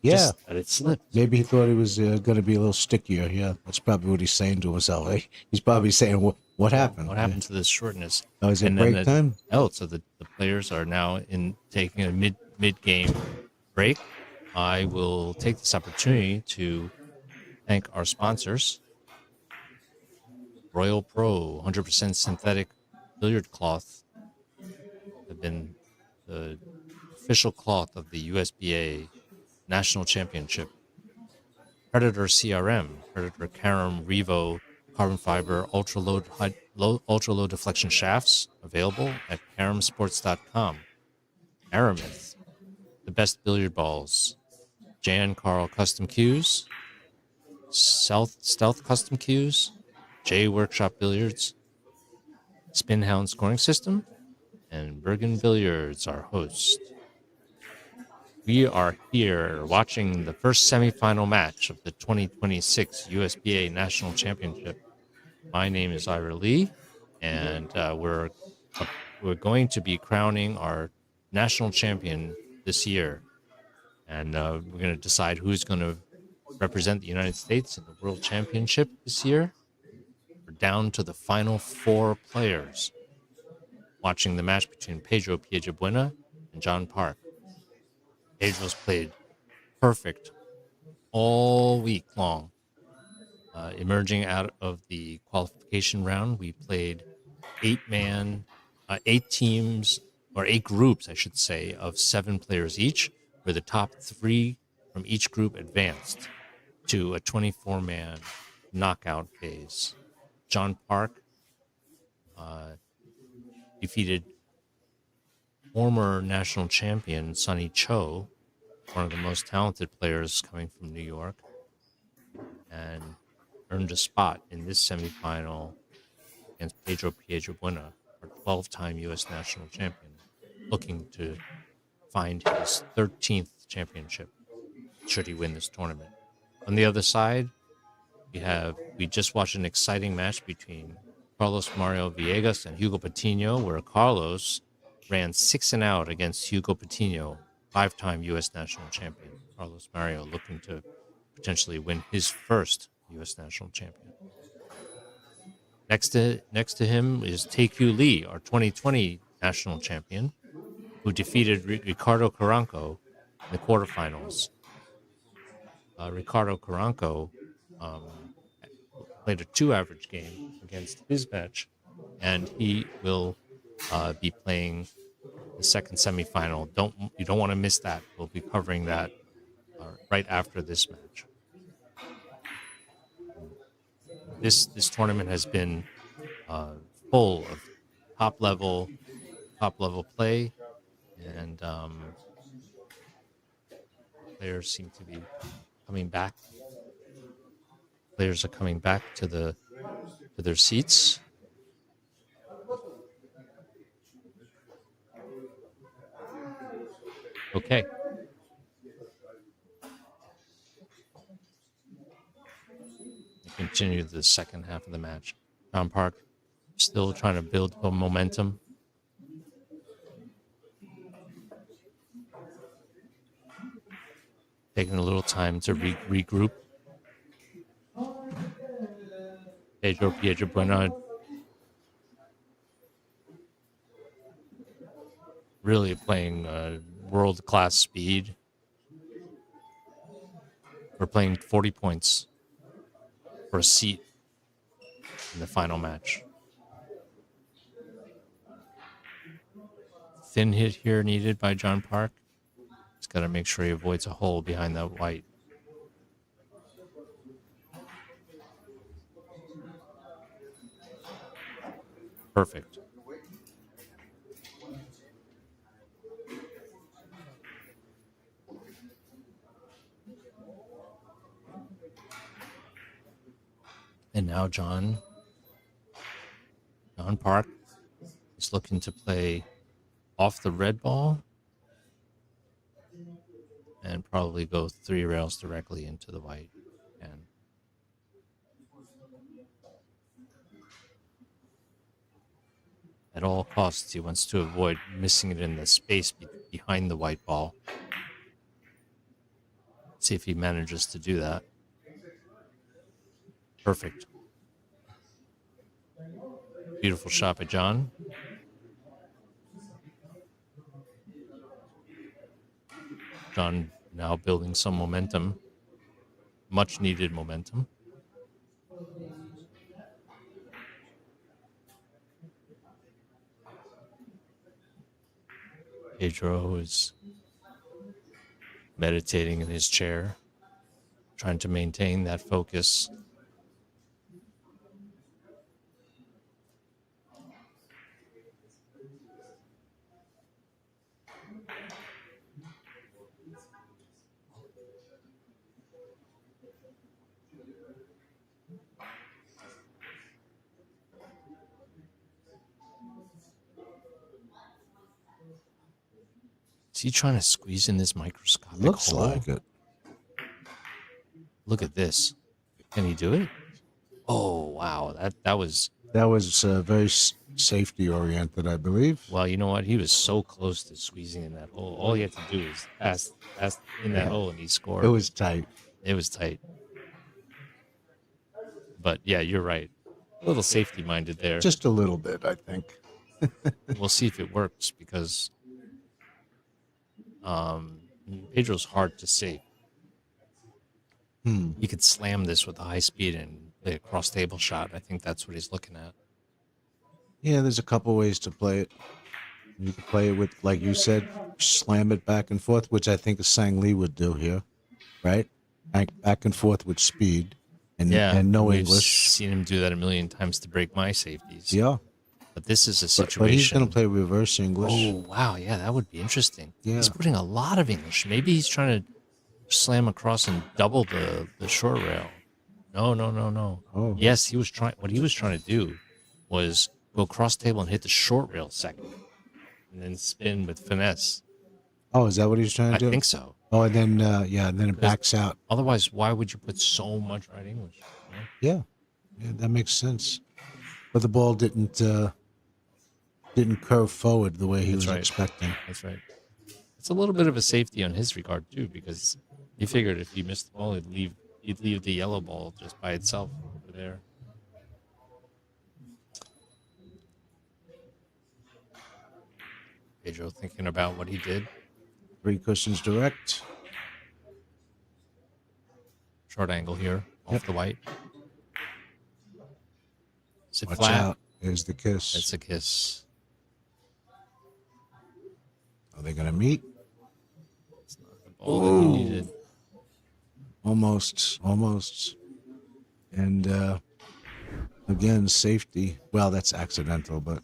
Yeah.
Just that it slipped.
Maybe he thought it was going to be a little stickier. Yeah, that's probably what he's saying to himself. He's probably saying, what happened?
What happened to this shortness?
Oh, is it
And then
break time?
Oh, so the players are now taking a mid-game break. I will take this opportunity to thank our sponsors. Royal Pro 100% synthetic billiard cloth have been the official cloth of the USBA National Championship. Predator CRM, Predator Carom Revo carbon fiber ultra low deflection shafts available at caromsports.com. Aramith, the best billiard balls. Jan Carl Custom Cues, Stealth Custom Cues, J Workshop Billiards, Spinhound Scoring System, and Bergen Billiards, our host. We are here watching the first semifinal match of the 2026 USBA National Championship. My name is Ira Lee, and we're going to be crowning our national champion this year. And we're going to decide who's going to represent the United States in the World Championship this year. We're down to the final 4 players. Watching the match between Pedro Piedrabuena and John Park. Pedro's played perfect all week long. Emerging out of the qualification round, we played 8 teams, or 8 groups, I should say, of 7 players each, where the top 3 from each group advanced to a 24-man knockout phase. John Park defeated former national champion Sonny Cho, one of the most talented players coming from New York, and earned a spot in this semifinal against Pedro Piedrabuena, our 12-time U.S. national champion, looking to find his 13th championship should he win this tournament. On the other side, we just watched an exciting match between Carlos Mario Villegas and Hugo Patino, where Carlos ran 6 and out against Hugo Patino, 5-time U.S. national champion. Carlos Mario looking to potentially win his first U.S. national champion. Next to him is Taekyu Lee, our 2020 national champion, who defeated Ricardo Carranco in the quarterfinals. Ricardo Carranco played a 2-average game against his match, and he will be playing the second semifinal. You don't want to miss that. We'll be covering that right after this match. This tournament has been full of top level play, and players seem to be coming back. Players are coming back to their seats. Okay. Continue the second half of the match. John Park still trying to build momentum. Taking a little time to regroup. Pedro Piedrabuena really playing world-class speed. We're playing 40 points for a seat in the final match. thin hit here needed by John Park. He's got to make sure he avoids a hole behind that white. Perfect. And now John Park is looking to play off the red ball and probably go 3 rails directly into the white. And at all costs, he wants to avoid missing it in the space behind the white ball. See if he manages to do that. Perfect. Beautiful shot by John. John now building some momentum. Much needed momentum. Pedro is meditating in his chair, trying to maintain that focus. Is he trying to squeeze in this microscopic
Looks
hole?
like it.
Look at this. Can he do it? Oh, wow. That was...
That was very safety oriented, I believe.
Well, you know what? He was so close to squeezing in that hole. All he had to do is pass in that hole and he scored.
It was tight.
It was tight. But yeah, you're right. A little safety minded there.
Just a little bit, I think.
We'll see if it works because Pedro's hard to see. He could slam this with a high speed and play a cross table shot. I think that's what he's looking at.
Yeah, there's a couple ways to play it. You can play it with, like you said, slam it back and forth, which I think Sang Lee would do here, right? Back and forth with speed and no
we've
English.
Seen him do that a million times to break my safeties.
Yeah.
But this is a situation.
But he's going to play reverse English.
Oh, wow. Yeah, that would be interesting.
Yeah.
He's putting a lot of English. Maybe he's trying to slam across and double the short rail. No.
Oh.
Yes, he was trying. What he was trying to do was go cross table and hit the short rail second, and then spin with finesse.
Oh, is that what he's trying to
I
do?
think so.
Oh, and then and then it backs out.
Otherwise, why would you put so much right English? You know?
Yeah, that makes sense. But the ball didn't curve forward the way he was expecting.
That's right. It's a little bit of a safety on his regard too, because he figured if he missed the ball, he'd leave the yellow ball just by itself over there. Pedro thinking about what he did.
3 cushions direct.
Short angle here, off the white. Sit
Watch
flat.
out. Here's the kiss.
It's a kiss.
Are they going to meet?
It's not the ball that he needed.
Almost. And again, safety. Well, that's accidental, but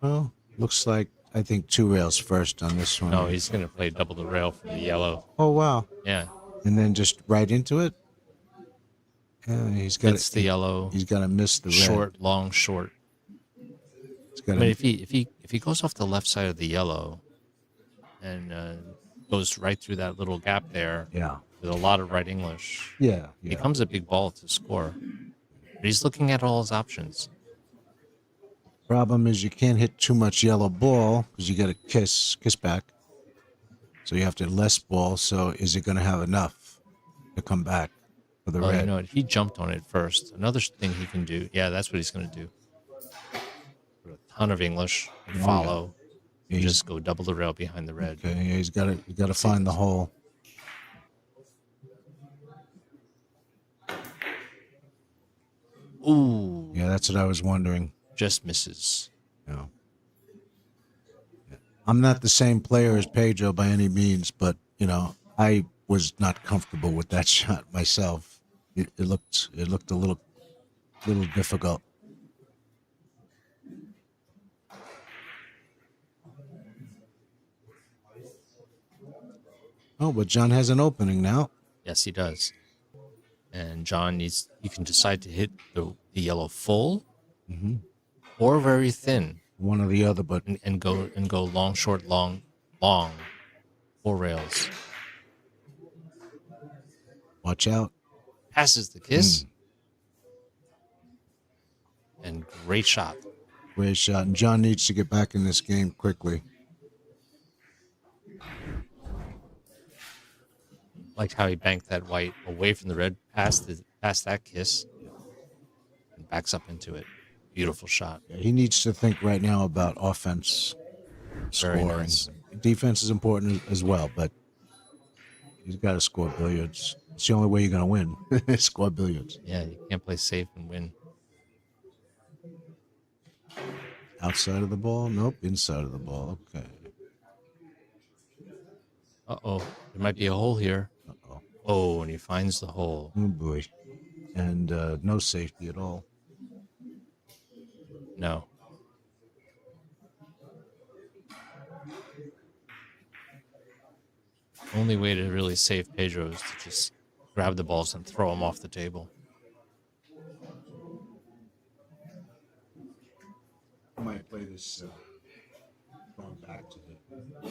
well, looks like I think 2 rails first on this one.
No, he's going to play double the rail from the yellow.
Oh wow!
Yeah.
And then just right into it. Yeah, he's got
It's the yellow.
He's got to miss the red.
Short, long, short.
He's
I
got
mean, if he goes off the left side of the yellow and goes right through that little gap there
yeah,
with a lot of right English,
yeah.
becomes a big ball to score. But he's looking at all his options.
Problem is you can't hit too much yellow ball because you got to kiss back. So you have to less ball. So is it going to have enough to come back for the
Well,
red?
you know what? He jumped on it first. Another thing he can do, yeah, that's what he's going to do. Put a ton of English and follow.
Yeah,
And just go double the rail behind the red.
Okay, yeah, he's got to find the hole.
Ooh,
Yeah, that's what I was wondering.
just misses.
You know. I'm not the same player as Pedro by any means, but you know, I was not comfortable with that shot myself. It looked a little difficult. Oh, but John has an opening now.
Yes, he does. And John needs. You can decide to hit the yellow full
Mm-hmm.
or very thin,
One or the other, but
and go long, short, long, long, 4 rails.
watch out.
Passes the kiss, and great shot.
Great shot. And John needs to get back in this game quickly.
Liked how he banked that white away from the red, past that kiss, and backs up into it. Beautiful shot.
He needs to think right now about offense,
Very
scoring.
nice.
Defense is important as well, but he's got to score billiards. It's the only way you're going to win. Score billiards.
Yeah, you can't play safe and win.
Outside of the ball? Nope. Inside of the ball. Okay.
Uh-oh. There might be a hole here.
Uh-oh.
Oh, and he finds the hole.
Oh, boy. And no safety at all.
No. Only way to really save Pedro is to just grab the balls and throw them off the table.
I might play this going back to the...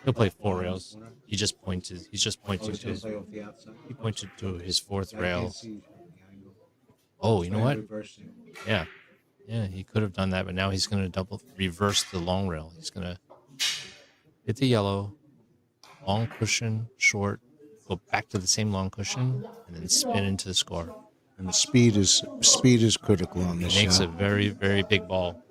He'll play 4 rails. He just pointed. He's just pointing to his.
play off the outside?
He pointed to his 4th rail.
See the angle.
Oh, you know what?
Reversing.
Yeah, yeah. He could have done that, but now he's going to reverse the long rail. He's going to hit the yellow, long cushion, short, go back to the same long cushion, and then spin into the score.
And the speed is critical on this
Makes a
shot.
very, very big ball.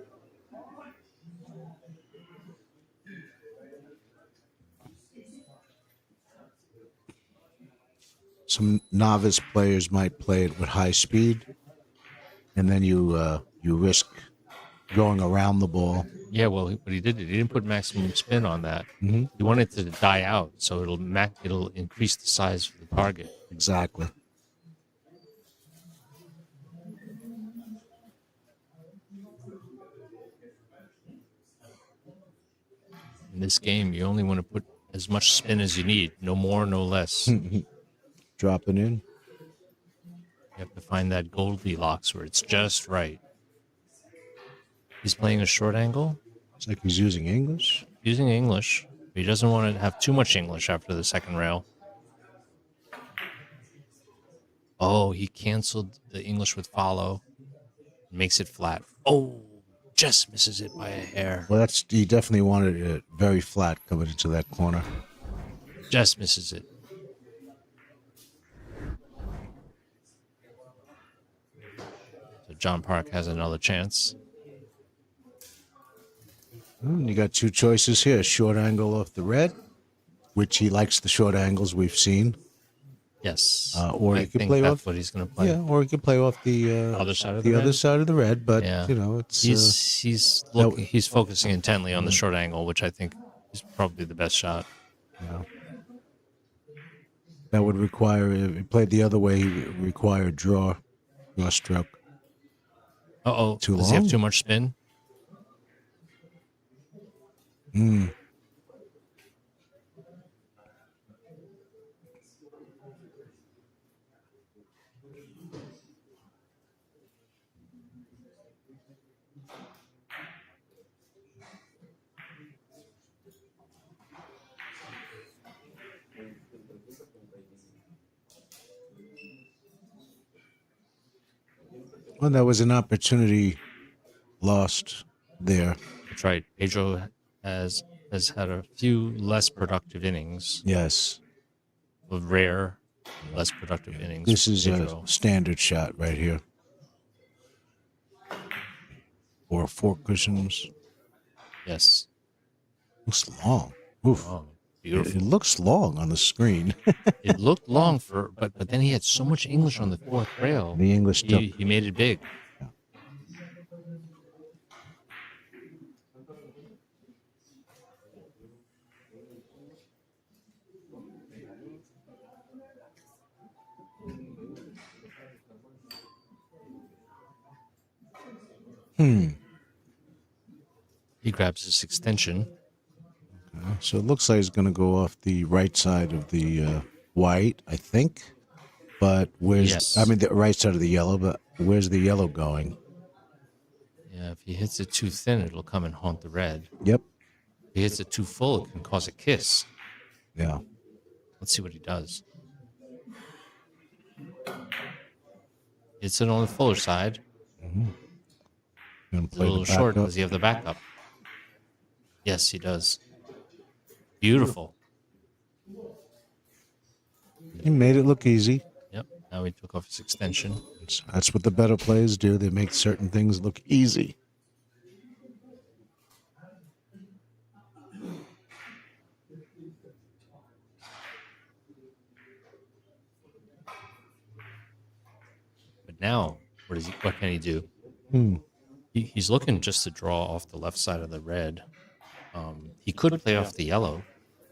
Some novice players might play it with high speed, and then you risk going around the ball.
Yeah, well, what he didn't put maximum spin on that.
Mm-hmm.
He wanted it to die out, so it'll increase the size of the target.
Exactly.
In this game, you only want to put as much spin as you need, no more, no less. You
Dropping in.
have to find that Goldilocks where it's just right. He's playing a short angle,
It's like he's using English.
using English. But he doesn't want to have too much English after the 2nd rail. Oh, he canceled the English with follow. Makes it flat. Oh, just misses it by a hair.
Well, he definitely wanted it very flat coming into that corner.
Just misses it. So John Park has another chance.
And you got 2 choices here: short angle off the red, which he likes the short angles we've seen.
Yes.
Or
I
you could
think
play
that's
off.
what he's going to play.
Yeah, or he could play off the
Other side of
the
the
other
red?
side of the red. But
Yeah.
you know, it's
He's focusing intently on the short angle, which I think is probably the best shot.
you know, that would require, if he played the other way, he would require draw stroke.
Uh-oh.
Too
Does he have
long?
too much spin?
Well, that was an opportunity lost there.
That's right. Pedro has had a few less productive innings,
Yes,
of rare, less productive innings.
this
for
is
Pedro.
a standard shot right here. Or 4 cushions.
Yes.
Looks long. Oof.
Oh, Beautiful.
It looks long on the screen.
It looked long but then he had so much English on the fourth rail.
The English took.
He made it big. He grabs his extension.
So it looks like it's going to go off the right side of the white, I think. But where's,
Yes.
I mean, the right side of the yellow, but where's the yellow going?
Yeah, if he hits it too thin, it'll come and haunt the red.
Yep.
If he hits it too full, it can cause a kiss.
Yeah.
Let's see what he does. Hits it on the fuller side.
Gonna
It's a
play
little
the
short.
backup.
Does he have the backup? Yes, he does. Beautiful.
He made it look easy.
Yep. Now he took off his extension.
That's what the better players do. They make certain things look easy.
But now, what can he do? He's looking just to draw off the left side of the red. He could play off the yellow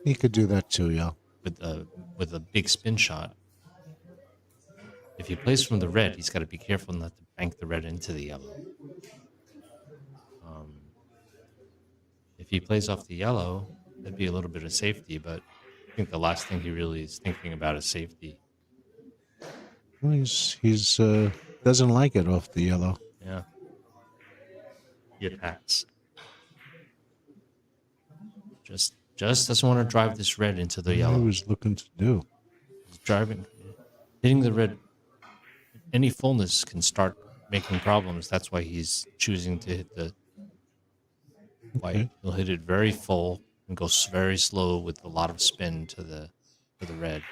He could do that too, yeah.
with a big spin shot. If he plays from the red, he's got to be careful not to bank the red into the yellow. If he plays off the yellow, that'd be a little bit of safety, but I think the last thing he really is thinking about is safety.
Well, he's doesn't like it off the yellow.
Yeah. He attacks. Just doesn't want to drive this red into the
What he
yellow.
was looking to do.
He's hitting the red. Any fullness can start making problems. That's why he's choosing to hit the white.
Okay.
He'll hit it very full and go very slow with a lot of spin to the red.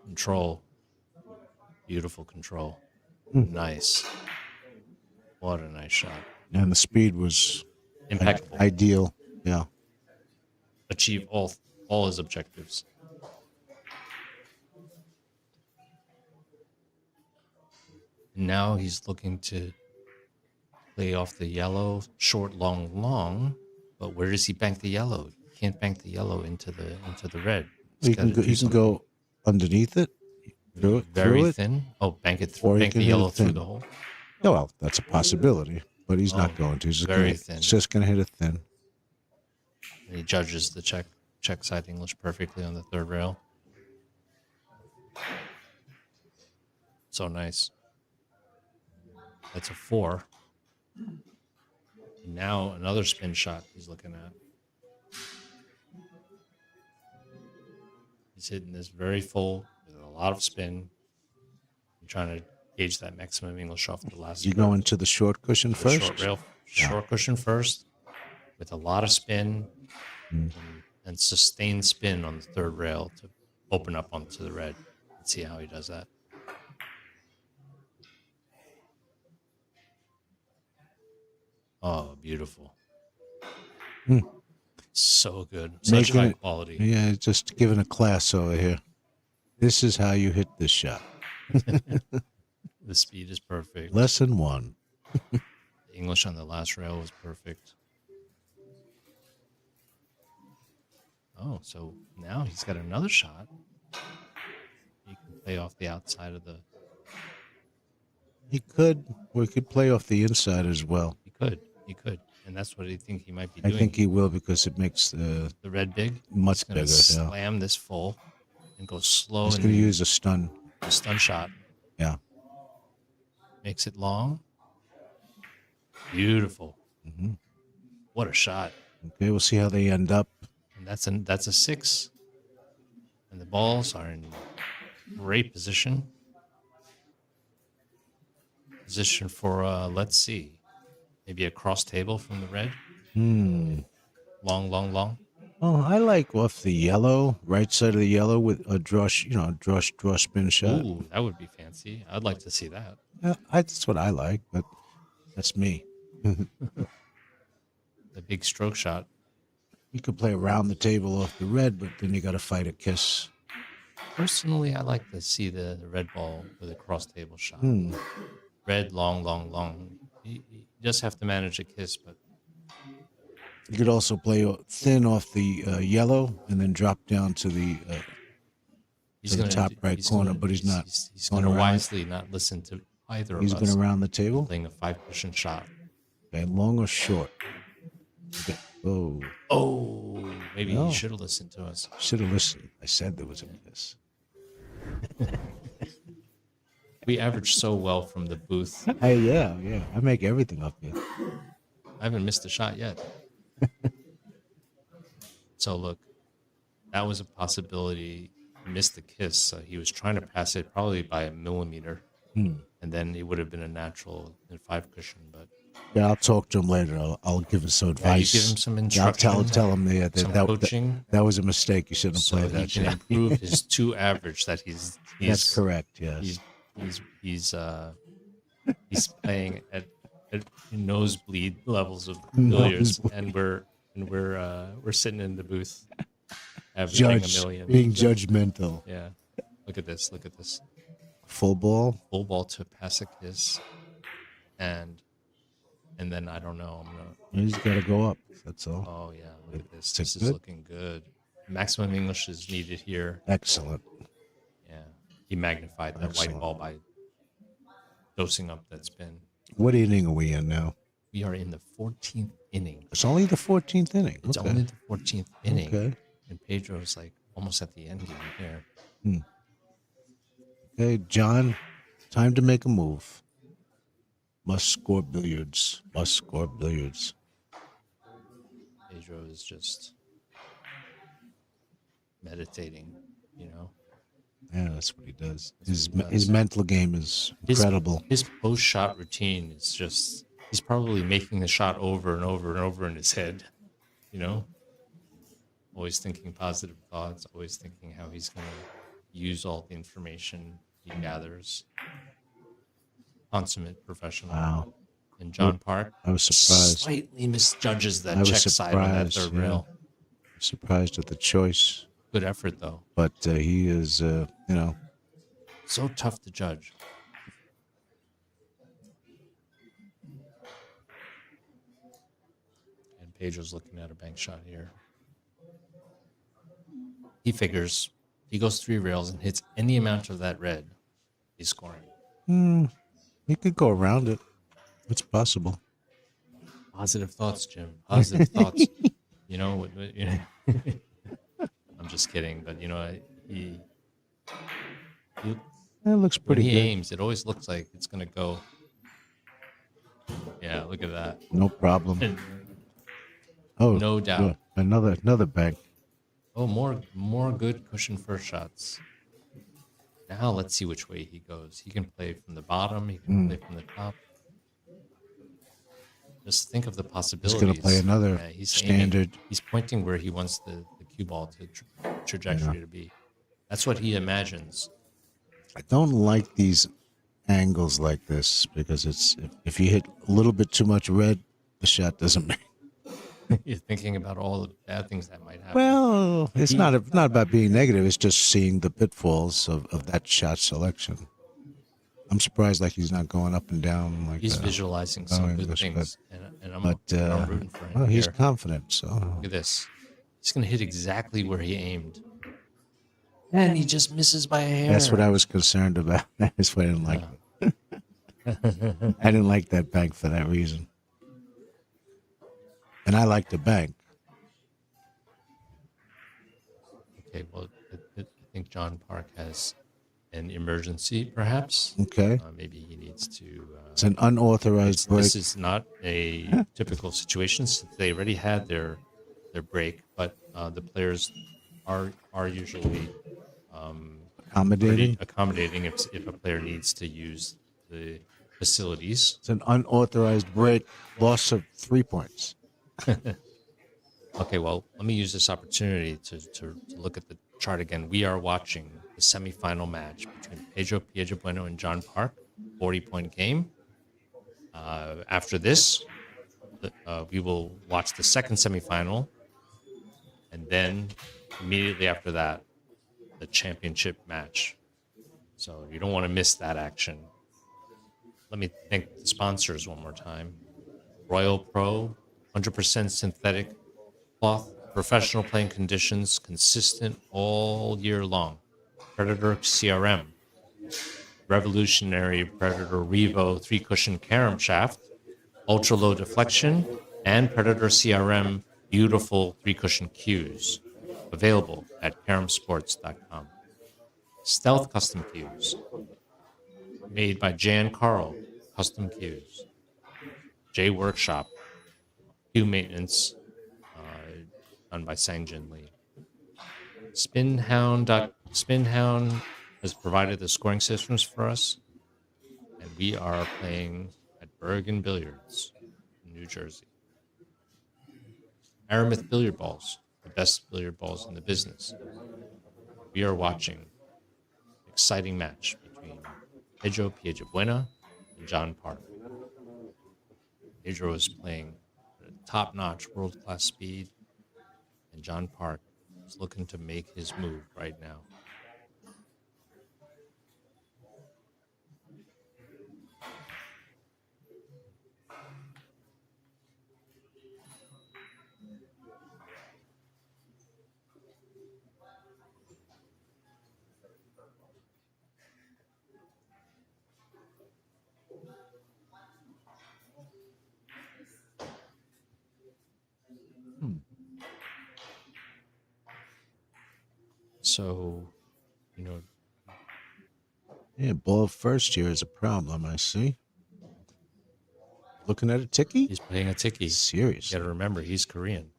Control. Beautiful control. Nice. What a nice shot.
And the speed was
Impeccable.
ideal. Yeah.
Achieve all his objectives. Now he's looking to play off the yellow, short, long, long. But where does he bank the yellow? He can't bank the yellow into the red. He's
He
gotta
can
do something
go underneath it, through it,
very
through it.
thin. Oh, bank it
Or
through.
he
Bank
can
the
hit it
yellow through
thin.
the hole.
Oh, well, that's a possibility, but he's not going to. He's just
very
gonna,
thin.
He's just going to hit it thin.
And he judges the check side English perfectly on the third rail. So nice. That's a 4. And now another spin shot he's looking at. He's hitting this very full with a lot of spin. I'm trying to gauge that maximum English off the last.
You go into the short cushion
the
first.
short rail, short cushion first, with a lot of spin and sustained spin on the third rail to open up onto the red. Let's see how he does that. Oh, beautiful. So good. Such
Making
high
it-
quality.
Yeah, just giving a class over here. This is how you hit this shot.
The speed is perfect.
Lesson 1.
The English on the last rail was perfect. Oh, so now he's got another shot. He can play off the outside of the.
He could, or he could play off the inside as well.
He could, and that's what I think he might be
I
doing.
think he will because it makes the
The red big.
much
He's gonna
bigger. Yeah.
slam this full and go slow
He's
and
going to use a stun.
a stun shot.
Yeah.
Makes it long. Beautiful. What a shot!
Okay, we'll see how they end up.
And that's a 6. And the balls are in great position. Position for let's see, maybe a cross table from the red. Long, long, long.
Oh, I like off the yellow, right side of the yellow with a draw, draw spin shot.
Ooh, that would be fancy. I'd like to see that.
That's what I like, but that's me.
The big stroke shot.
You could play around the table off the red, but then you got to fight a kiss.
Personally, I like to see the red ball with a cross table shot.
Hmm.
Red, long, long, long. You just have to manage a kiss, but
You could also play thin off the yellow and then drop down to the top right corner, but he's not.
He's
going
going to
around.
wisely not listen to either
He's
of
going
us.
around the table.
Playing a 5-cushion shot.
Okay, long or short? Okay. Oh,
Oh, maybe
No.
he should have listened to us.
should have listened. I said there was a kiss.
We averaged so well from the booth.
Hey, yeah. I make everything up here.
I haven't missed a shot yet. So look, that was a possibility. He missed the kiss. He was trying to pass it probably by a millimeter, and then it would have been a natural in 5-cushion. But
Yeah, I'll talk to him later. I'll give him some advice.
you give him some
Yeah,
instruction,
tell him that
some coaching,
that was a mistake. You shouldn't have
so
played
he
that
can
shot.
improve his 2 average that he's
That's correct. Yes.
he's playing at nosebleed levels of billiards, and we're sitting in the booth averaging a million.
Being judgmental.
Yeah, look at this.
Full ball.
Full ball to pass a kiss, and then I don't know.
He's got to go up. That's all.
Oh yeah, look at this.
Is
This
it
is
good?
looking good. Maximum English is needed here.
Excellent.
Yeah, he magnified that white
Excellent.
ball by dosing up that spin.
What inning are we in now?
We are in the 14th inning.
It's only the 14th inning.
It's
Okay.
only the 14th inning,
Okay.
and Pedro's like almost at the end here.
Okay, John, time to make a move. Must score billiards.
Pedro is just meditating,
Yeah, that's what he does.
That's what he
His
does.
mental game is incredible.
His post-shot routine is just, he's probably making the shot over and over and over in his head, always thinking positive thoughts, always thinking how he's going to use all the information he gathers. Consummate professional.
Wow.
And John Park
I was surprised.
slightly misjudges that
I was
check side on that
surprised,
third
yeah.
rail.
Surprised at the choice,
Good effort, though.
but he is,
So tough to judge. And Pedro's looking at a bank shot here. He figures if he goes 3 rails and hits any amount of that red, he's scoring.
he could go around it. It's possible.
Positive thoughts, Jim. Positive thoughts. I'm just kidding, but he
It looks
when
pretty
he
good.
aims, it always looks like it's gonna go. Yeah, look at that.
No problem. Oh,
No doubt.
yeah, another bank.
Oh, more good cushion first shots. Now let's see which way he goes. He can play from the bottom. He can play from the top. Just think of the possibilities.
gonna play another
he's
standard.
aiming. He's pointing where he wants the cue ball to trajectory to be. That's what he imagines.
I don't like these angles like this because it's if you hit a little bit too much red, the shot doesn't make.
You're thinking about all the bad things that might happen.
Well, it's not about being negative. It's just seeing the pitfalls of that shot selection. I'm surprised like he's not going up and down like
He's
that.
visualizing some good
English,
things, and I'm rooting for him.
Well, he's
here.
confident. So
Look at this. He's going to hit exactly where he aimed. And he just misses by a hair.
that's what I was concerned about. That's why I didn't like. I didn't like that bank for that reason. And I like the bank.
Okay, well, I think John Park has an emergency, perhaps.
Okay,
Maybe he needs to.
it's an unauthorized break.
This is not a typical situation since they already had their break, but the players are usually
Accommodating.
accommodating if a player needs to use the facilities.
It's an unauthorized break. Loss of 3 points.
Okay, well, let me use this opportunity to look at the chart again. We are watching the semifinal match between Pedro Piedrabuena and John Park, 40-point game. After this, we will watch the second semifinal, and then immediately after that, the championship match. So you don't want to miss that action. Let me thank the sponsors one more time. Royal Pro, 100% synthetic cloth, professional playing conditions, consistent all year long. Predator CRM, revolutionary Predator Revo 3-cushion carom shaft, ultra low deflection, and Predator CRM beautiful 3-cushion cues. Available at caromsports.com. Stealth custom cues, made by Jan Carl, custom cues. J Workshop, cue maintenance, done by Sangjin Lee. Spinhound has provided the scoring systems for us, and we are playing at Bergen Billiards in New Jersey. Aramith billiard balls, the best billiard balls in the business. We are watching an exciting match between Pedro Piedrabuena and John Park. Pedro is playing at a top-notch world-class speed, and John Park is looking to make his move right now. So,
Yeah, ball first here is a problem, I see. Looking at a ticky?
he's playing a tiki.
Serious.
You got to remember, he's Korean.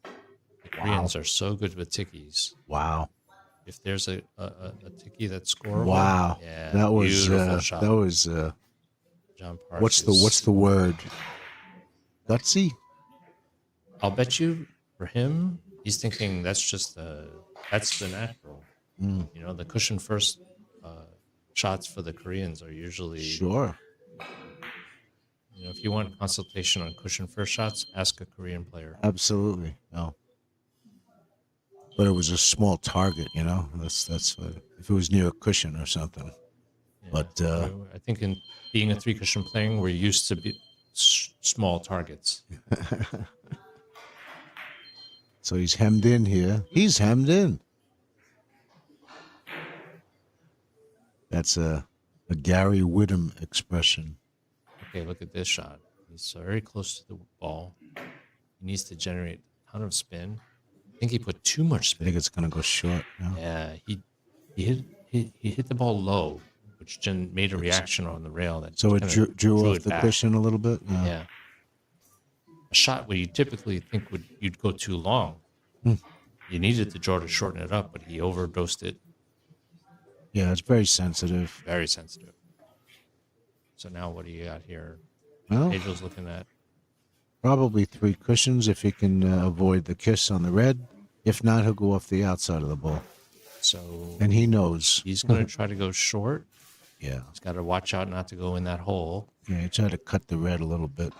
The Koreans are so good with tikis.
Wow.
If there's a tiki that's scoreable,
Wow.
yeah,
That was
beautiful shot. John Park.
what's the word? Gutsy?
I'll bet you for him, he's thinking that's the natural. The cushion first shots for the Koreans are usually
Sure.
If you want consultation on cushion first shots, ask a Korean player.
Absolutely. No. But it was a small target, That's if it was near a cushion or something.
Yeah.
But
I think in being a 3-cushion playing, we're used to small targets.
So he's hemmed in here. He's hemmed in. That's a Gary Whittam expression.
Okay, look at this shot. He's very close to the ball. He needs to generate a ton of spin. I think he put too much
I
spin.
think it's going to go short. No?
Yeah, he hit the ball low, which made a reaction on the rail.
So it drew off
it
the
back.
cushion a little bit?
Yeah. A shot where you typically think you'd go too long. You needed to draw to shorten it up, but he overdosed it.
Yeah, it's very sensitive.
Very sensitive. So now what do you got here?
Well,
Pedro's looking at
probably 3 cushions if he can avoid the kiss on the red. If not, he'll go off the outside of the ball.
so
And he knows.
he's going to try to go short.
Yeah.
He's got to watch out not to go in that hole.
Yeah, he tried to cut the red a little bit.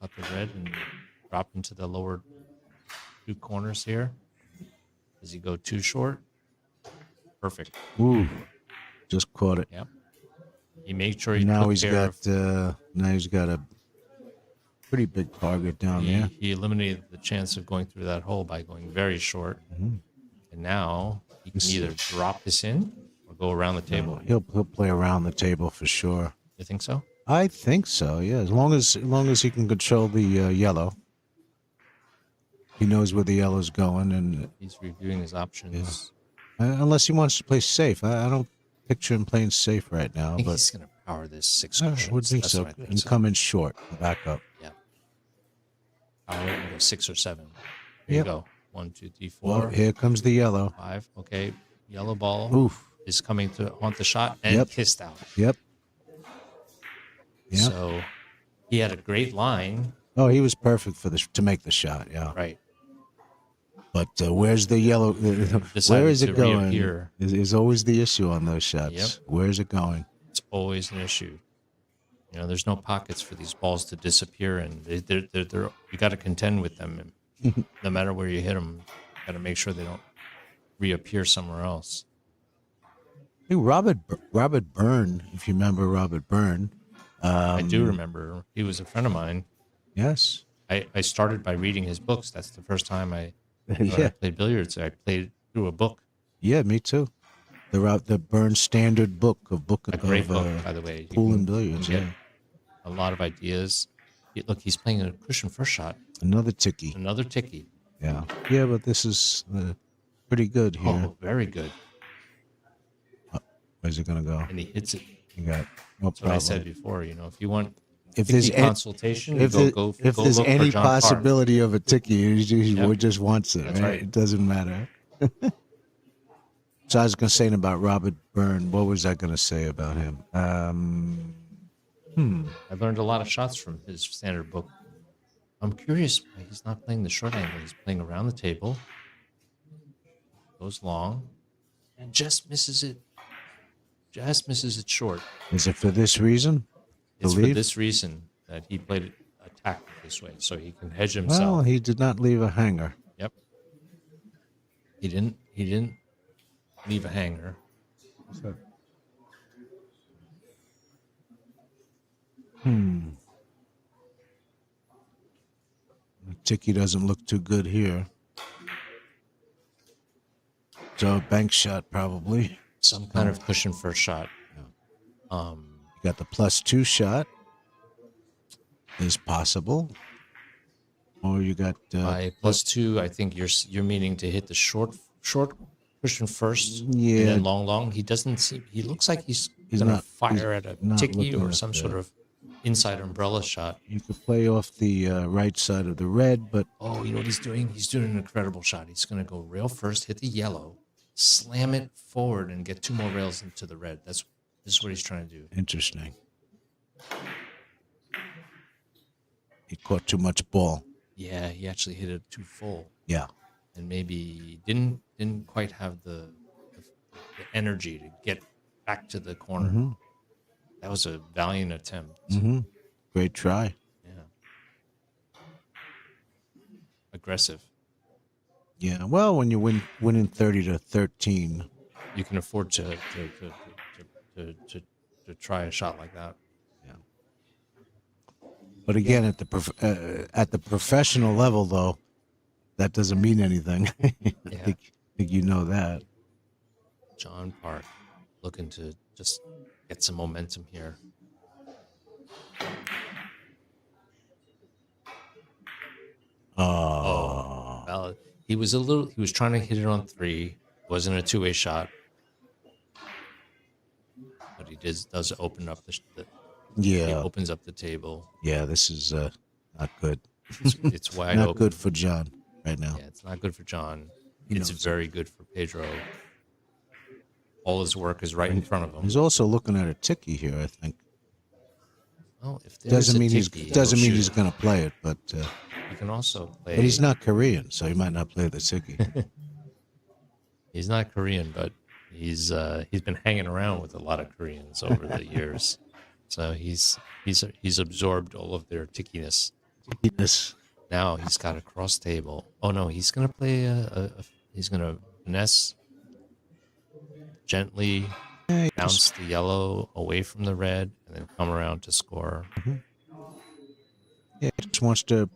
Cut the red and drop into the lower 2 corners here. Does he go too short? Perfect.
Ooh, just caught it.
Yep. He made sure he
Now
took
he's
care
got a pretty big target down there.
he eliminated the chance of going through that hole by going very short.
Mm-hmm.
And now he can either drop this in or go around the table.
He'll play around the table for sure.
You think so?
I think so. Yeah, as long as he can control the yellow. He knows where the yellow's going, and
He's reviewing his options.
unless he wants to play safe, I don't picture him playing safe right now.
I think
But
he's going to power this 6
I
cushions.
would think
That's
so,
what I think
and
so.
come in short, and back up.
Yeah. Power it and go 6 or 7. Here
Yep.
you go. 1, 2, 3, 4,
Well, here comes the yellow.
5. Okay. Yellow ball
Oof.
is coming to haunt the shot and
Yep.
kissed out.
Yep. Yep.
So he had a great line.
Oh, he was perfect to make the shot. Yeah.
Right.
But where's the yellow?
Decided
Where is
to
it going?
reappear.
Is always the issue on those shots.
Yep.
Where is it going?
It's always an issue. You know, there's no pockets for these balls to disappear, and they're you got to contend with them. And no matter where you hit them, you got to make sure they don't reappear somewhere else.
Hey, Robert Byrne, if you remember Robert Byrne.
I do remember he was a friend of mine.
Yes.
I started by reading his books. That's the first time I
Yeah.
played billiards. I played through a book.
Yeah, me too. The Byrne Standard book
A great book, by the way. You
pool and
can
billiards.
get
Yeah.
a lot of ideas. Look, he's playing a cushion first shot.
Another ticky.
Another ticky.
Yeah. Yeah, but this is pretty good here.
Oh, very good.
Where's it gonna go?
And he hits it.
You got no
That's what I
problem.
said before. You know, if you want
If
ticky
there's
consultation,
if
go
there's
look
any
for John
possibility of a ticky, he
Yep.
just wants it.
That's
Right?
right.
It doesn't matter. So I was gonna say about Robert Byrne. What was I gonna say about him?
I learned a lot of shots from his standard book. I'm curious why he's not playing the short angle. He's playing around the table. Goes long. And just misses it. Just misses it short.
Is it for this reason?
It's
Believe?
for this reason that he played it attack this way, so he can hedge himself.
Well, he did not leave a hanger.
Yep. He didn't leave a hanger.
The ticky doesn't look too good here. So a bank shot probably.
Some kind of cushion first shot.
You got the +2 shot. Is possible. Or you got
By +2, I think you're meaning to hit the short cushion first.
Yeah.
And then long. He doesn't seem. He looks like he's gonna
not-
fire at a
not
ticky
looking
or
at
some
the-
sort of inside umbrella shot.
you could play off the right side of the red, but
Oh, you know what he's doing? He's doing an incredible shot. He's gonna go rail first, hit the yellow, slam it forward, and get 2 more rails into the red. This is what he's trying to do.
interesting. He caught too much ball.
Yeah, he actually hit it too full,
Yeah.
and maybe didn't quite have the energy to get back to the corner.
Mm-hmm.
That was a valiant attempt.
Great try.
Yeah, aggressive.
Yeah. Well, when you winning 30-13,
You can afford to try a shot like that.
but again at the professional level though, that doesn't mean anything. I think you know that.
John Park looking to just get some momentum here.
Oh.
Well, he was trying to hit it on 3. Wasn't a 2-way shot. But he does open up he
Yeah.
opens up the table.
Yeah. This is not good.
It's wide
Not
open.
good for John right now.
Yeah, it's not good for John.
He
It's
knows
very good for Pedro. All his work is right in front of him.
He's also looking at a ticky here. I think
Well, if there's
doesn't
a
mean
ticky,
doesn't
he'll
mean he's
shoot.
going to play it, but
You can also play.
he's not Korean, so he might not play the ticky.
He's not Korean, but he's been hanging around with a lot of Koreans over the years, so he's absorbed all of their tickiness.
Tickiness.
Now he's got a cross table. Oh no, he's gonna play he's gonna finesse gently,
Yeah,
bounce the yellow away from the red, and then come around to score.
he just wants to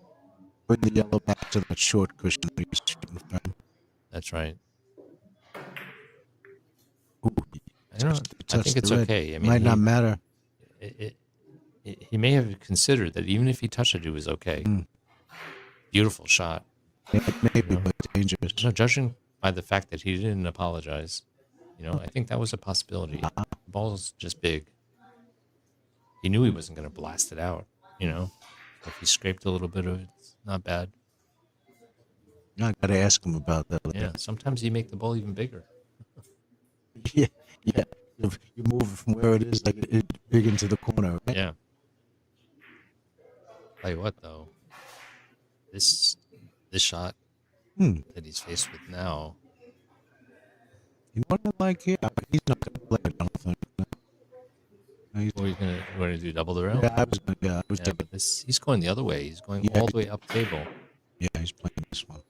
bring the yellow back to that short cushion that he's shooting from.
That's right.
Ooh,
I don't. I
touched
think it's
the red.
okay. I mean,
Might not matter.
he may have considered that even if he touched it, it was okay. Beautiful shot.
Yeah, maybe, but dangerous.
No, judging by the fact that he didn't apologize, I think that was a possibility. The ball's just big. He knew he wasn't going to blast it out, If he scraped a little bit of it, it's not bad.
I got to ask him about that.
Yeah, sometimes you make the ball even bigger.
yeah. If you move it from where it is, like it big into the corner. Right?
Yeah. Tell you what, though, this shot that he's faced with now,
You know what I like here? He's not going to play it, I don't think. No, he's-
what are to do double the rail?
Yeah, I was
Yeah,
taking,
but he's going the other way. He's going
Yeah,
all the way up table.
yeah, he's playing this one.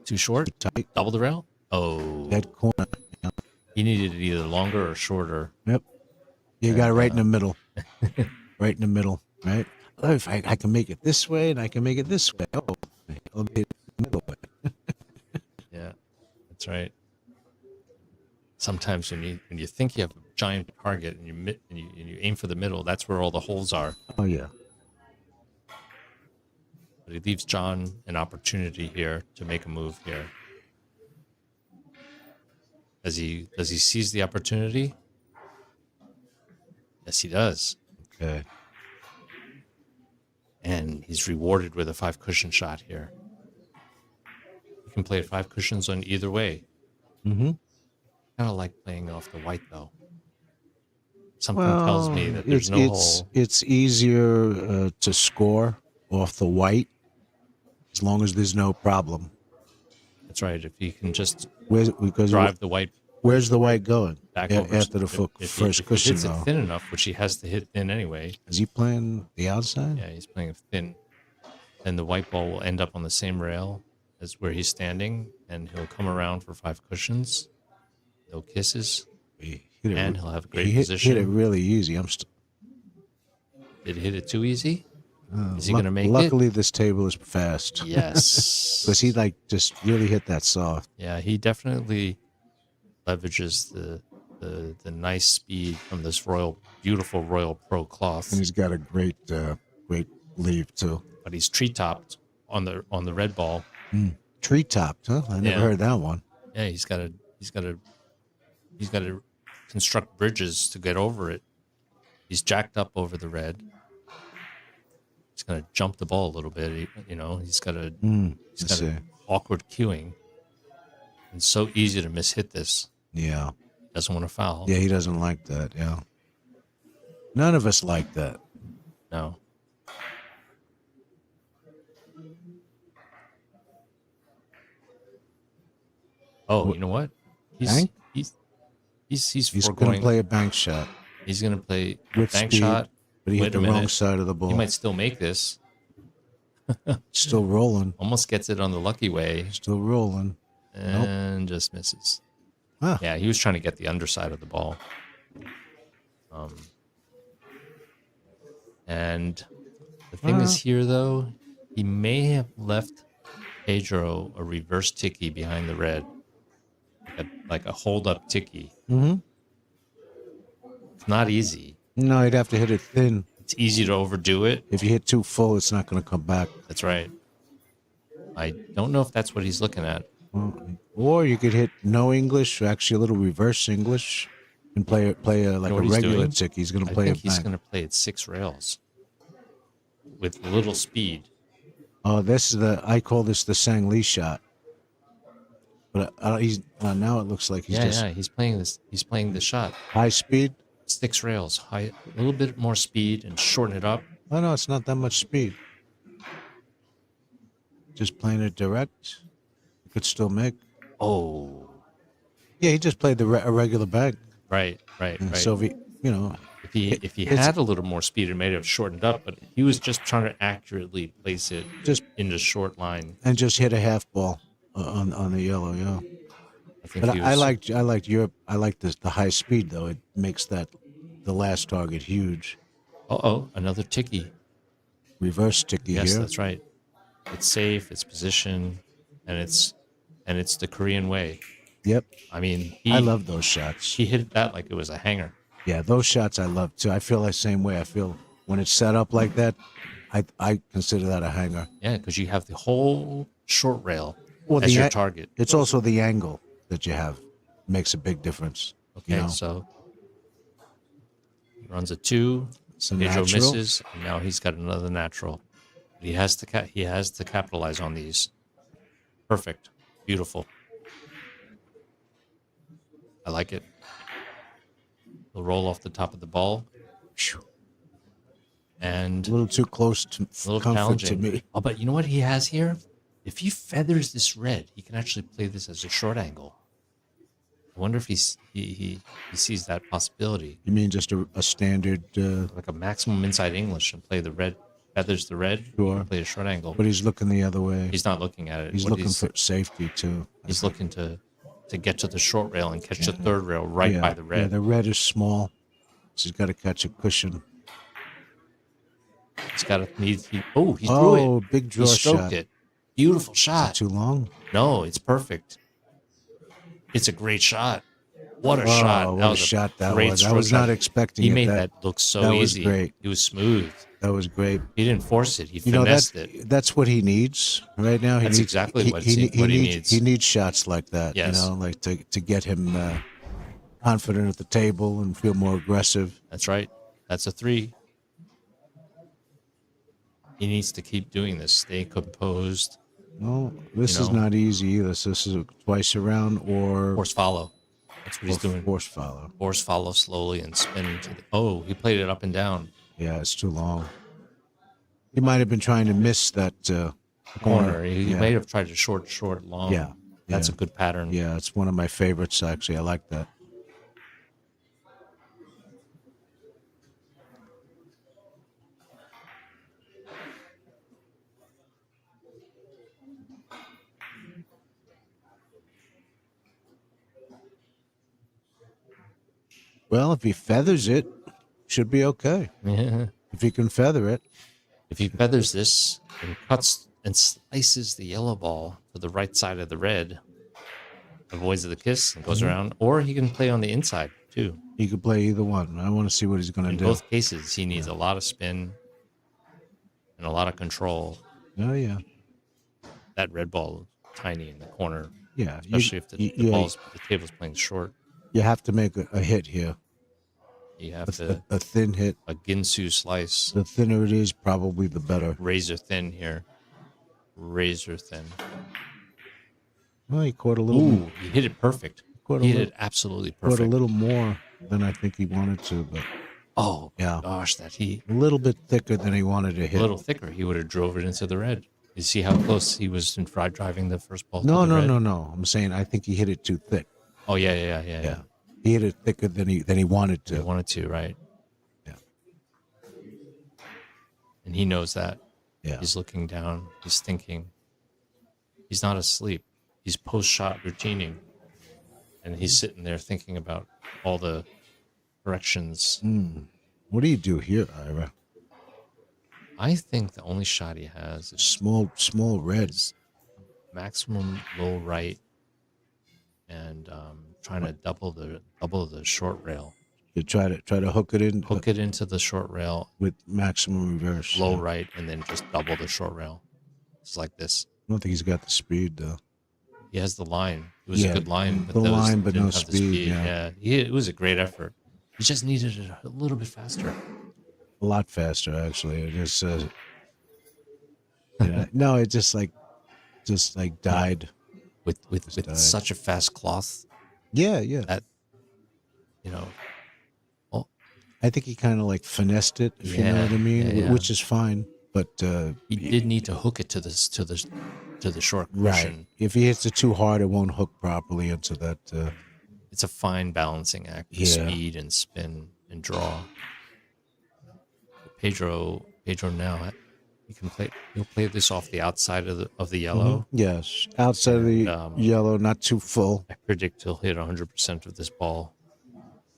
Too short?
Too tight.
Double the rail? Oh.
Dead corner. Yeah.
He needed it either longer or shorter.
Yep. You got it right in the
And,
middle. Right in the middle, right? Oh, if I can make it this way and I can make it this way. Oh, I'll be the middle way.
Yeah, that's right. Sometimes when you think you have a giant target and you aim for the middle, that's where all the holes are.
Oh, yeah.
But he leaves John an opportunity here to make a move here. Does he seize the opportunity? Yes, he does.
Okay.
And he's rewarded with a 5 cushion shot here. You can play 5 cushions on either way.
Mm-hmm.
Kind of like playing off the white though. Something tells me that there's no hole.
It's easier to score off the white as long as there's no problem.
That's right. If he can just
Because
drive the white
where's the white going?
back over
After the first
if
cushion,
he hits
though.
it thin enough, which he has to hit thin anyway.
Is he playing the outside?
Yeah, he's playing it thin. Then the white ball will end up on the same rail as where he's standing, and he'll come around for 5 cushions. No kisses,
He hit it,
and he'll have a great
he
position.
hit it really easy.
Did he hit it too easy? Is he going to make
luckily, this table is fast.
it? Yes.
Because he just really hit that soft.
Yeah, he definitely leverages the nice speed from this beautiful Royal Pro cloth.
And he's got a great leave too.
But he's tree topped on the red ball.
Tree topped, huh? I never heard that one.
Yeah, he's got to construct bridges to get over it. He's jacked up over the red. He's going to jump the ball a little bit. He's got awkward cueing. It's so easy to mishit this.
Yeah.
Doesn't want to foul.
Yeah, he doesn't like that. Yeah. None of us like that.
No. Oh, you know what?
Bank?
He's
He's going
foregoing.
to play a bank shot
He's going to play
with
bank
speed,
shot.
but he
Wait
hit
a
the wrong
minute.
side of the ball.
He might still make this.
Still rolling.
Almost gets it on the lucky way
Still rolling.
and just misses.
Ah.
Yeah, he was trying to get the underside of the ball. And the thing is here, though, he may have left Pedro a reverse ticky behind the red, like a hold-up ticky.
Mm-hmm.
It's not easy.
No, he'd have to hit it thin.
It's easy to overdo it.
If you hit too full, it's not going to come back.
That's right. I don't know if that's what he's looking at.
Or you could hit no English, actually a little reverse English, and play like
what
a
he's
regular
doing?
tick. He's going to
I
play
think
it
he's
back.
going to play at 6 rails with little speed.
Oh, I call this the Sang Lee shot. But now it looks like he's just
He's playing this. He's playing the shot.
high speed.
6 rails, high, a little bit more speed, and shorten it up.
Oh, no, it's not that much speed. Just playing it direct. You could still make.
Oh,
Yeah, he just played a regular bag.
right.
So
If he had a little more speed, it may have shortened up, but he was just trying to accurately place it
Just-
in the short line.
and just hit a half ball on the yellow, yeah.
I think
But
he
I
was,
like the high speed though. It makes the last target huge.
another ticky.
Reverse sticky
Yes,
here.
that's right. It's safe, it's position, and it's the Korean way.
Yep.
I mean,
I love those shots.
he hit that like it was a hanger.
Yeah, those shots I love too. I feel the same way. I feel when it's set up like that, I consider that a hanger.
Yeah, because you have the whole short rail
Well,
as your
a-
target.
It's also the angle that you have makes a big difference.
Okay,
you know?
so he runs a 2.
It's a
Pedro
natural.
misses, and now he's got another natural. He has to capitalize on these. Perfect, beautiful. I like it. He'll roll off the top of the ball, and
A little too close to
a little
comfort to
challenging.
me.
Oh, but you know what he has here? If he feathers this red, he can actually play this as a short angle. I wonder if he sees that possibility,
You mean just a standard?
like a maximum inside English, and play the red, feathers the red,
Sure.
and play a short angle.
But he's looking the other way.
He's not looking at it.
He's
What
looking for safety too.
He's looking to get to the short rail and catch the third rail right by the
Yeah,
red.
the red is small, so he's got to catch a cushion.
He's got to need. Oh, he threw it.
Oh, big draw
He stroked
shot.
it. Beautiful
Is
shot.
it too long?
No, it's perfect. It's a great shot. What a shot!
Oh,
That
what a
was
shot that
great
was. I
stroke
was not
shot.
expecting
He
it.
made that look so
that was
easy.
great.
He was smooth.
That was great.
He didn't force it. He
You know,
finessed it.
that's what he needs right now.
That's exactly what he needs.
He needs shots like that.
Yes.
You know, like to get him confident at the table and feel more aggressive.
That's right. That's a 3. He needs to keep doing this. Stay composed.
No, this
You
is
know.
not easy either. This is a twice around or
Force follow. That's what he's doing.
force follow.
Force follow slowly and spin to the. Oh, he played it up and down.
Yeah, it's too long. He might have been trying to miss that
Corner. He
Yeah.
may have tried to short, long.
Yeah,
That's
yeah.
a good pattern.
Yeah, it's one of my favorites actually. I like that. Well, if he feathers it, should be okay.
Yeah.
If he can feather it.
If he feathers this and cuts and slices the yellow ball to the right side of the red, avoids the kiss and goes around, or he can play on the inside too.
He could play either one. I want to see what he's going to
In
do.
both cases, he needs a lot of spin and a lot of control.
Oh yeah,
That red ball is tiny in the corner,
yeah.
especially if the table's playing short.
You have to make a hit here.
You have to
A thin hit.
a Ginsu slice,
The thinner it is, probably the better.
razor thin here, razor thin.
Well, he caught a little.
Ooh, he hit it perfect.
Caught a
He hit
little-
it absolutely
Caught a
perfect.
little more than I think he wanted to, but
Oh
Yeah.
gosh, that he
a little bit thicker than he wanted to
a
hit.
little thicker. He would have drove it into the red. You see how close he was in driving the first ball?
No,
to the
no,
red?
no, no. I'm saying I think he hit it too thick.
Oh yeah.
He hit it thicker than he wanted
He
to.
wanted to, right?
Yeah.
And he knows that.
Yeah.
He's looking down. He's thinking. He's not asleep. He's post-shot routining, and he's sitting there thinking about all the corrections.
What do you do here, Ira?
I think the only shot he has is
Small reds.
maximum low right, and trying to double the short rail.
You try to hook it in
Hook it into the short rail,
with maximum reverse.
low
Yeah.
right, and then just double the short rail. It's like this.
I don't think he's got the speed though.
He has the line. It was
Yeah,
a good line, but
the
those
line, but
didn't
no
have the
speed, yeah.
It was a great effort. He just needed it a little bit faster.
A lot faster, actually. It just no, it just like died.
With
died.
such a fast cloth
Yeah, yeah.
that, you know,
I think he kind of like finessed it, if you know
Yeah,
what I mean,
yeah.
which is fine. But
he did need to hook it to the short
right,
cushion.
if he hits it too hard, it won't hook properly into that.
It's a fine balancing act,
Yeah.
speed and spin and draw. Pedro now, he'll play this off the outside of the yellow.
Yes, outside of the yellow, not too full.
I predict he'll hit 100% of this ball.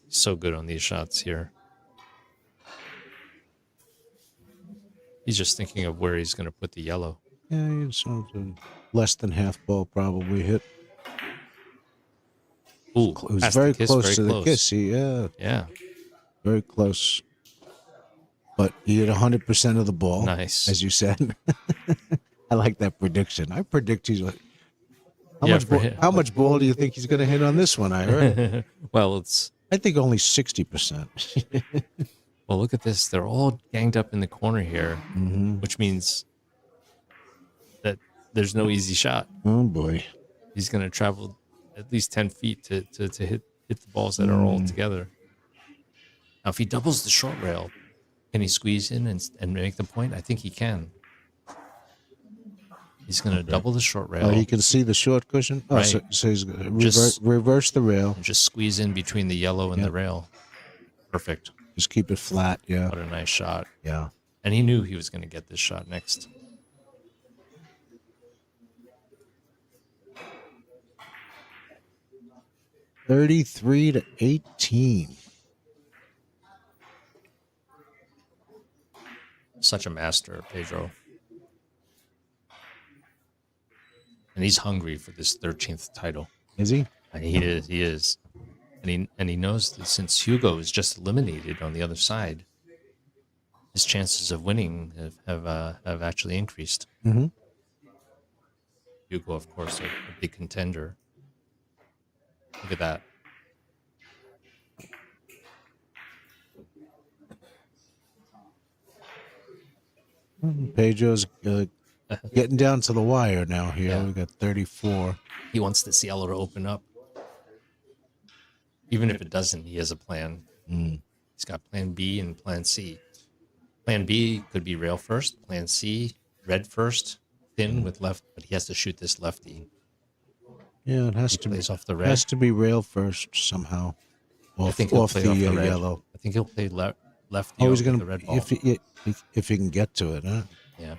He's so good on these shots here. He's just thinking of where he's going to put the yellow.
Yeah, it's less than half ball probably hit.
Ooh,
It was
past
very
the kiss,
close
very
to the
close.
kiss.
Yeah,
Very close. But he hit 100% of the ball.
Nice.
As you said. I like that prediction. I predict he's like,
Yeah, for him.
how much ball do you think he's going to hit on this one, Ira?
well, it's
I think only 60%.
well. Look at this; they're all ganged up in the corner here, which means that there's no easy shot.
Oh, boy.
He's going to travel at least 10 feet to hit the balls that are all together. Now, if he doubles the short rail, can he squeeze in and make the point? I think he can. He's going to double the short rail
Oh, he can see the short cushion. Oh,
Right.
so he's gonna
Just-
reverse the rail.
and just squeeze in between the yellow and
Yeah.
the rail. Perfect.
Just keep it flat. Yeah,
What a nice shot.
yeah.
And he knew he was going to get this shot next.
$33-18.
Such a master, Pedro. And he's hungry for this 13th title.
Is he?
And he is. And he knows that since Hugo is just eliminated on the other side, his chances of winning have actually increased.
Mm-hmm.
Hugo, of course, a big contender. Look at that.
Pedro's getting down to the wire now here.
Yeah.
We got 34.
He wants this yellow to open up. Even if it doesn't, he has a plan.
Mm.
He's got plan B and plan C. Plan B could be rail first. Plan C, red first, thin with left, but he has to shoot this lefty.
Yeah, it has
He
to
plays off the red.
has to be rail first somehow.
I
Off,
think he'll
off
play
the
off the red.
yellow.
I think he'll play lefty
Oh, he's
over
gonna
the red ball.
if he can get to it, huh?
Yeah.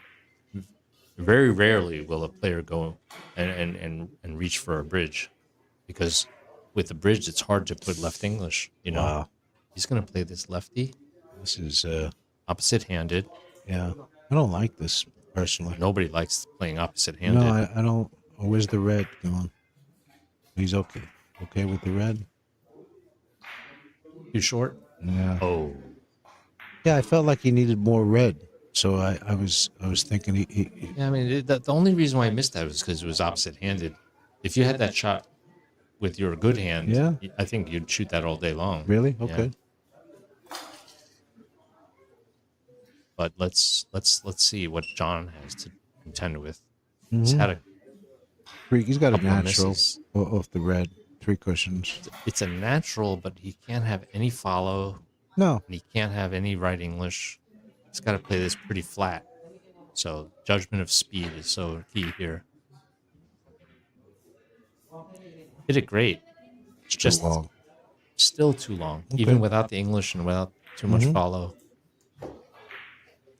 Very rarely will a player go and reach for a bridge, because with the bridge it's hard to put left English. You know,
Wow.
he's going to play this lefty,
This is
opposite-handed.
yeah. I don't like this personally.
Nobody likes playing opposite-handed.
No, I don't. Oh, where's the red going? He's okay. Okay with the red?
Too short.
Yeah.
Oh,
Yeah, I felt like he needed more red. So I was thinking he
yeah. I mean, the only reason why I missed that was because it was opposite-handed. If you had that shot with your good hand,
Yeah.
I think you'd shoot that all day long.
really
Yeah.
okay.
But let's see what John has to contend with. He's had a
He's got a
couple of
natural
misses.
off the red. 3 cushions.
It's a natural, but he can't have any follow,
No.
and he can't have any right English. He's got to play this pretty flat. So judgment of speed is so key here. Hit it great. It's just
Too long.
still too long,
Okay.
even without the English and without too much follow.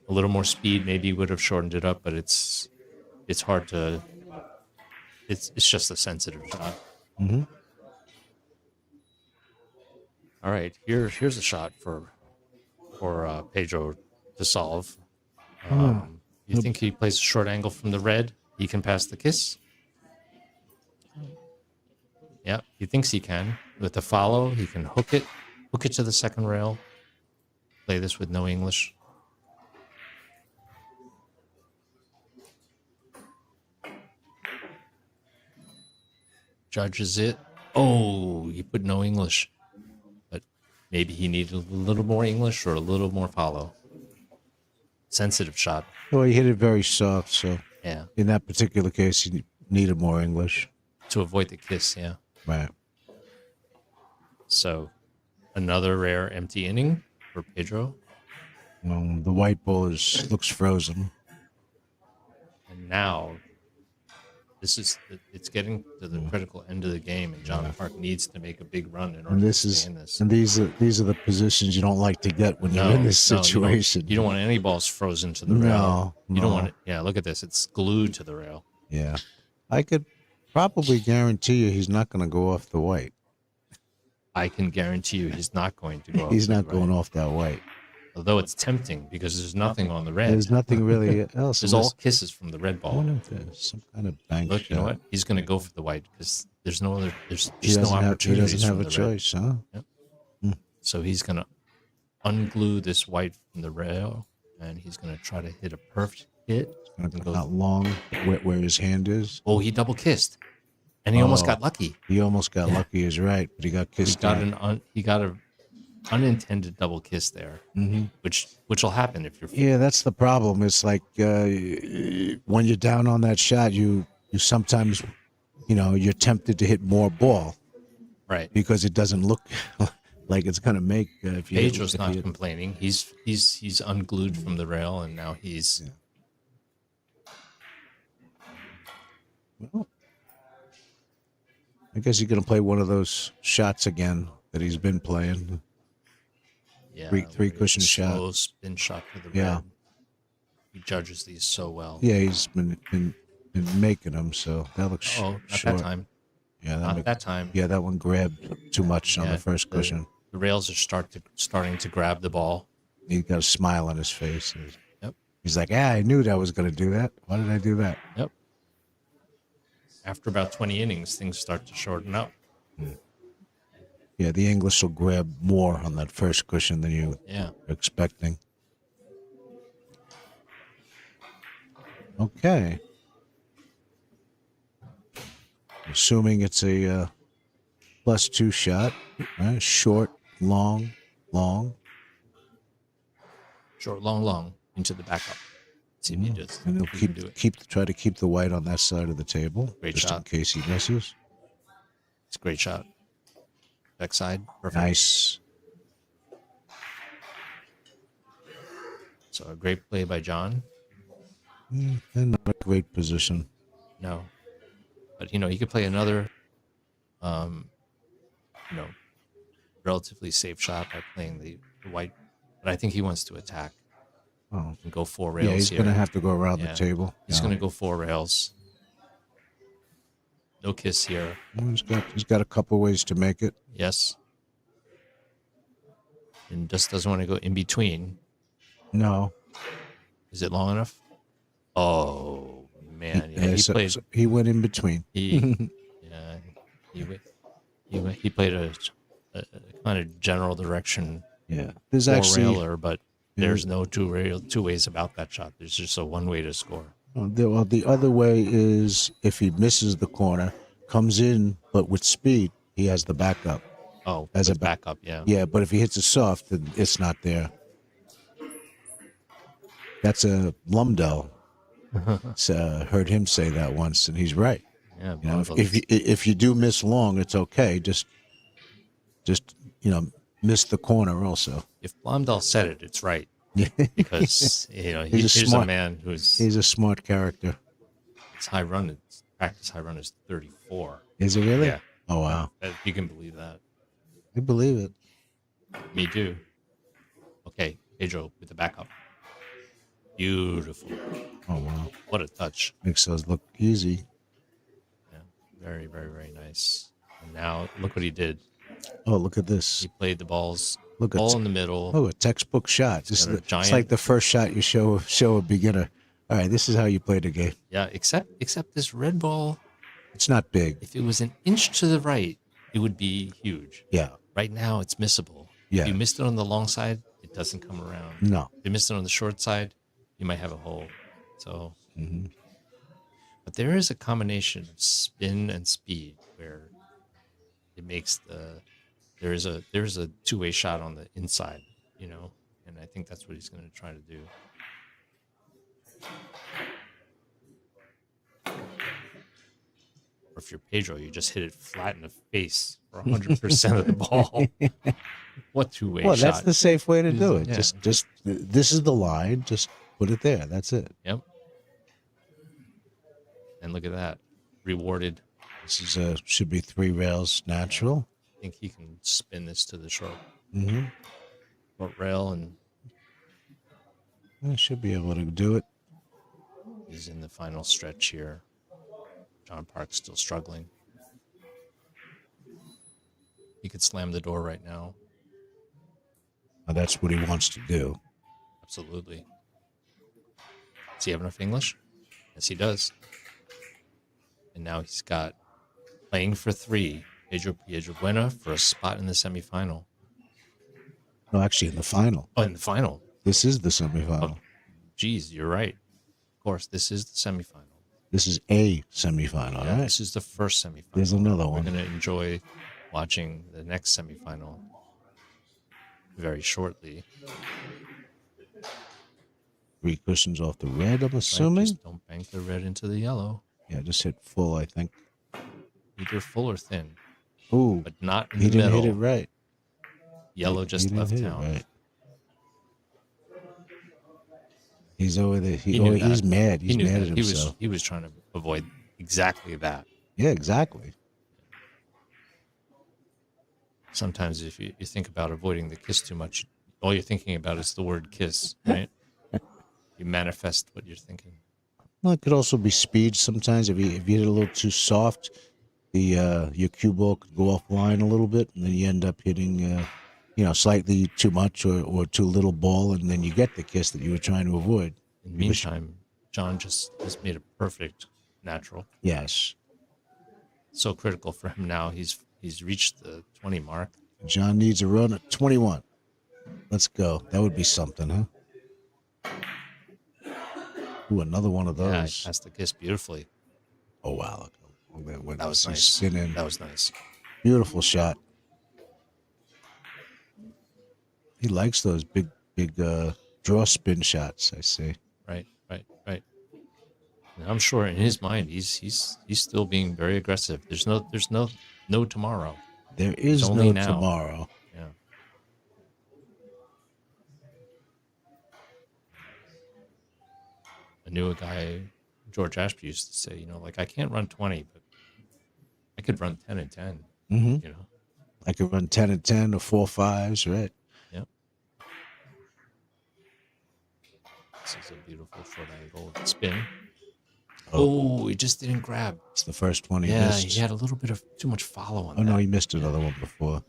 A little more speed maybe would have shortened it up, but it's hard to. It's just a sensitive shot.
Mm-hmm.
All right, here's a shot for Pedro to solve. You think he plays a short angle from the red? He can pass the kiss. Yeah, he thinks he can. With the follow, he can hook it to the second rail. Play this with no English. Judges it. Oh, he put no English. But maybe he needed a little more English or a little more follow. Sensitive shot.
Well, he hit it very soft, so
Yeah.
in that particular case, he needed more English.
To avoid the kiss, yeah.
Right.
So another rare empty inning for Pedro.
The white ball looks frozen.
And now it's getting to the critical end of the game, and John Park needs to make a big run in order
And
to
this
stay in this.
these are the positions you don't like to get when you're in this
no, you don't-
situation.
you don't want any balls frozen to the rail. You don't
no.
want it. Yeah, look at this. It's glued to the rail.
Yeah. I could probably guarantee you he's not going to go off the white.
I can guarantee you he's not going to go.
He's
off
not
the
going
right.
off that white.
Although it's tempting because there's nothing on the red.
There's nothing really else.
There's all kisses from the red
I
ball.
wonder if there's some kind of bank
Look, you know
shot.
what? He's going to go for the white because there's no other. There's
He
just no
doesn't have, he
opportunities.
doesn't have
from
a
the red.
choice, huh?
So he's going to unglue this white from the rail, and he's going to try to hit a perfect hit.
Gonna
And
come
goes-
out long where his hand is.
Oh, he double kissed, and he almost
Oh.
got lucky.
He almost got lucky, is right, but he got
He
kissed
got
out.
he got a unintended double kiss there, which will happen if you're.
Yeah, that's the problem. It's like when you're down on that shot, you sometimes, you're tempted to hit more ball
Right.
because it doesn't look like it's going to make. If you
Pedro's
if
not
you-
complaining. He's unglued from the rail, and now he's
Well, I guess he's going to play one of those shots again that he's been playing.
Yeah,
Three
where he hits
cushion
a
shot.
slow spin shot to the
Yeah.
red. He judges these so well.
Yeah, he's been making them, so that looks
Oh, not
short.
that time.
Yeah,
Not that time.
Yeah, that one grabbed too much on
Yeah,
the first cushion.
The rails are starting to grab the ball.
He's got a smile on his face.
Yep.
He's like, I knew that I was going to do that. Why did I do that?
Yep. After about 20 innings, things start to shorten up.
Yeah, the English will grab more on that first cushion than you
Yeah.
were expecting. Okay. Assuming it's a +2 shot, right? Short, long.
Short, long into the backup. See if he does.
And
He can do
he'll
it.
try to keep the white on that side of the table,
Great
just in
shot.
case he misses.
It's a great shot. Backside. Perfect.
Nice.
So a great play by John.
And not a great position.
No. But, he could play another, relatively safe shot by playing the white. But I think he wants to attack
Oh,
and go 4 rails
yeah, he's
here.
going to have to go around
Yeah.
the table.
He's
Yeah.
going to go 4 rails. No kiss here.
Well, he's got a couple ways to make it.
Yes. And just doesn't want to go in between.
No.
Is it long enough? Oh, man. Yeah, he
so
played.
he went in between.
He played a kind of general direction
Yeah. There's
4
actually
railer, but there's no two ways about that shot. There's just a one way to score.
the other way is if he misses the corner, comes in, but with speed, he has the backup.
Oh,
As
as
a
a backup, yeah.
Yeah, but if he hits it soft, then it's not there. That's a Lumdell. Heard him say that once, and he's right.
Yeah,
You know,
Blondell
if you do miss long, it's okay. Just miss the corner also.
if Blondell said it, it's right. Because
He's
he's a man who's
He's a smart character.
his practice high run is 34.
Is it really?
Yeah.
Oh wow,
You can believe that.
I believe it.
Me too. Okay, Pedro with the backup. Beautiful.
Oh wow,
What a touch.
makes those look easy.
Yeah, very, very, very nice. And now look what he did.
Oh, look at this.
He played the balls
Look at
all in the middle.
Oh, a textbook shot.
got a
It's
giant-
like the first shot you show a beginner. All right, this is how you play the game.
Yeah, except this red ball,
It's not big.
if it was an inch to the right, it would be huge.
Yeah.
Right now, it's missable.
Yeah.
If you missed it on the long side, it doesn't come around.
No.
If you missed it on the short side, you might have a hole. So,
Mhm.
but there is a combination of spin and speed where it makes there's a two-way shot on the inside, and I think that's what he's going to try to do. Or if you're Pedro, you just hit it flat in the face for 100% of the ball. What two-way
Well,
shot?
that's the safe way to do it.
Yeah.
Just this is the line. Just put it there. That's it.
Yep. And look at that. Rewarded.
This is should be 3 rails natural.
I think he can spin this to the short
Mm-hmm.
rail, and
I should be able to do it.
he's in the final stretch here. John Park's still struggling. He could slam the door right now.
Now, that's what he wants to do.
Absolutely. Does he have enough English? Yes, he does. And now he's got playing for 3. Piedrabuena for a spot in the semifinal.
No, actually, in the final.
Oh, in the final.
This is the semifinal.
Geez, you're right. Of course, this is the semifinal.
This is a semifinal,
Yeah,
right?
this is the first semifinal.
There's another
We're
one.
going to enjoy watching the next semifinal very shortly.
3 cushions off the red, I'm
Right?
assuming.
Just don't bank the red into the yellow.
Yeah, just hit full, I think.
Either full or thin,
Ooh,
but not in
he
the
didn't
middle.
hit it right.
Yellow
He
just
didn't
left
hit it
town.
right. He's over there.
He knew
He's
that.
mad.
He
He's
knew
mad
that.
at himself.
He was trying to avoid exactly that.
Yeah, exactly.
Sometimes if you think about avoiding the kiss too much, all you're thinking about is the word kiss, right? You manifest what you're thinking.
Well, it could also be speed. Sometimes if you hit it a little too soft, the your cue ball could go offline a little bit, and then you end up hitting slightly too much or too little ball, and then you get the kiss that you were trying to avoid.
In the meantime, John just made a perfect natural.
Yes.
So critical for him now. He's reached the 20 mark.
John needs a run at 21. Let's go. That would be something, huh? Ooh, another one of
Yeah,
those.
he passed the kiss beautifully.
Oh, wow.
That was nice.
Spinning.
That was nice.
Beautiful shot. He likes those big draw spin shots, I see.
Right. And I'm sure in his mind he's still being very aggressive. There's no tomorrow.
There is
only
no
now.
tomorrow.
Yeah. I knew a guy, George Ashby, used to say, like, I can't run 20, but I could run 10 and 10.
Mm-hmm. I could run 10 and 10 or 4-5s, right?
Yep. This is a beautiful short angle spin. Oh, he just didn't grab.
It's the first one he
Yeah,
missed.
he had a little bit of too much follow on that.
Oh, no, he missed another one before.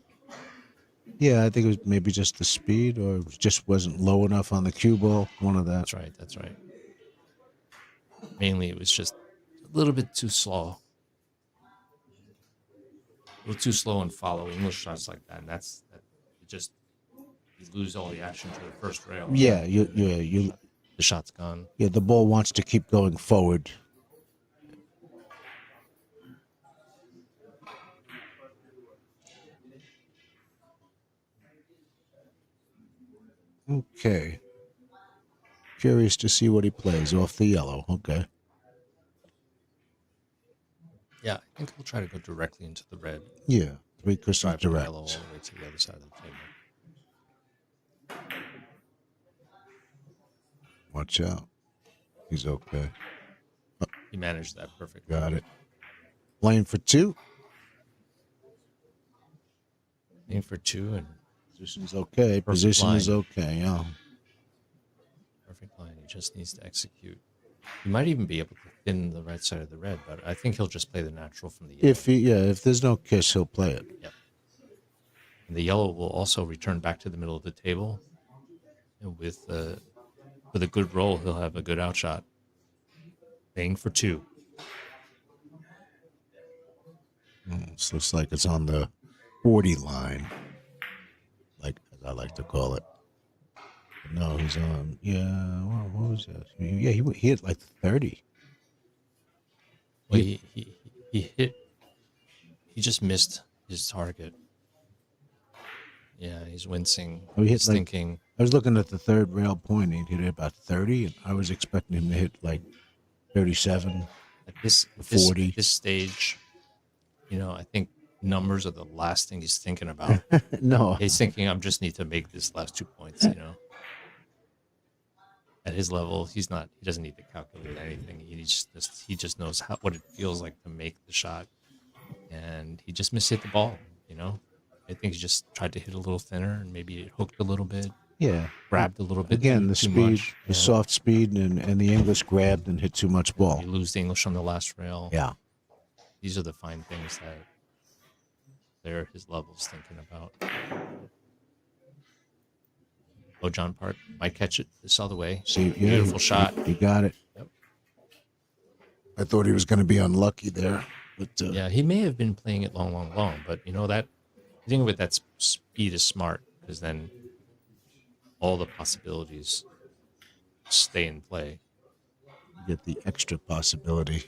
Yeah, I think it was maybe just the speed or just wasn't low enough on the cue ball. One of that.
That's right. Mainly it was just a little bit too slow. A little too slow in follow English shots like that. And you lose all the action to the first rail.
Yeah, the
shot's gone.
Yeah, the ball wants to keep going forward. Okay. Curious to see what he plays off the yellow. Okay.
Yeah, I think he'll try to go directly into the red.
Yeah, 3 crystals
Drive the
direct.
yellow all the way to the other side of the table.
Watch out. He's okay.
He managed that perfectly.
Got it. Playing for 2.
Playing for 2 and
position's okay. Position is okay. Yeah.
Perfect line. He just needs to execute. He might even be able to thin the right side of the red, but I think he'll just play the natural from the yellow.
If there's no kiss, he'll play it.
Yep. And the yellow will also return back to the middle of the table. And with a good roll, he'll have a good outshot. Playing for 2.
This looks like it's on the 40 line, like as I like to call it. No, he's on. Yeah, what was that? Yeah, he hit like 30.
Well, he hit. He just missed his target. Yeah, he's wincing.
Oh, he hit
he's
like,
thinking.
I was looking at the third rail point. He hit about 30, and I was expecting him to hit like 37,
At this
40.
This stage, I think numbers are the last thing he's thinking about.
No,
He's thinking, I just need to make this last 2 points. At his level, he doesn't need to calculate anything. He just knows what it feels like to make the shot, and he just mishit the ball. I think he just tried to hit a little thinner, and maybe it hooked a little bit.
Yeah,
grabbed a little bit.
Again, the
too
speed,
much.
the soft speed, and the English grabbed and hit too much ball.
You lose the English on the last rail.
Yeah,
these are the fine things that his level's thinking about. Oh, John Park might catch it this other way.
See,
Beautiful shot.
He got it.
Yep.
I thought he was going to be unlucky there, but
yeah, he may have been playing it long, but that hitting with that speed is smart because then all the possibilities stay in play.
You get the extra possibility.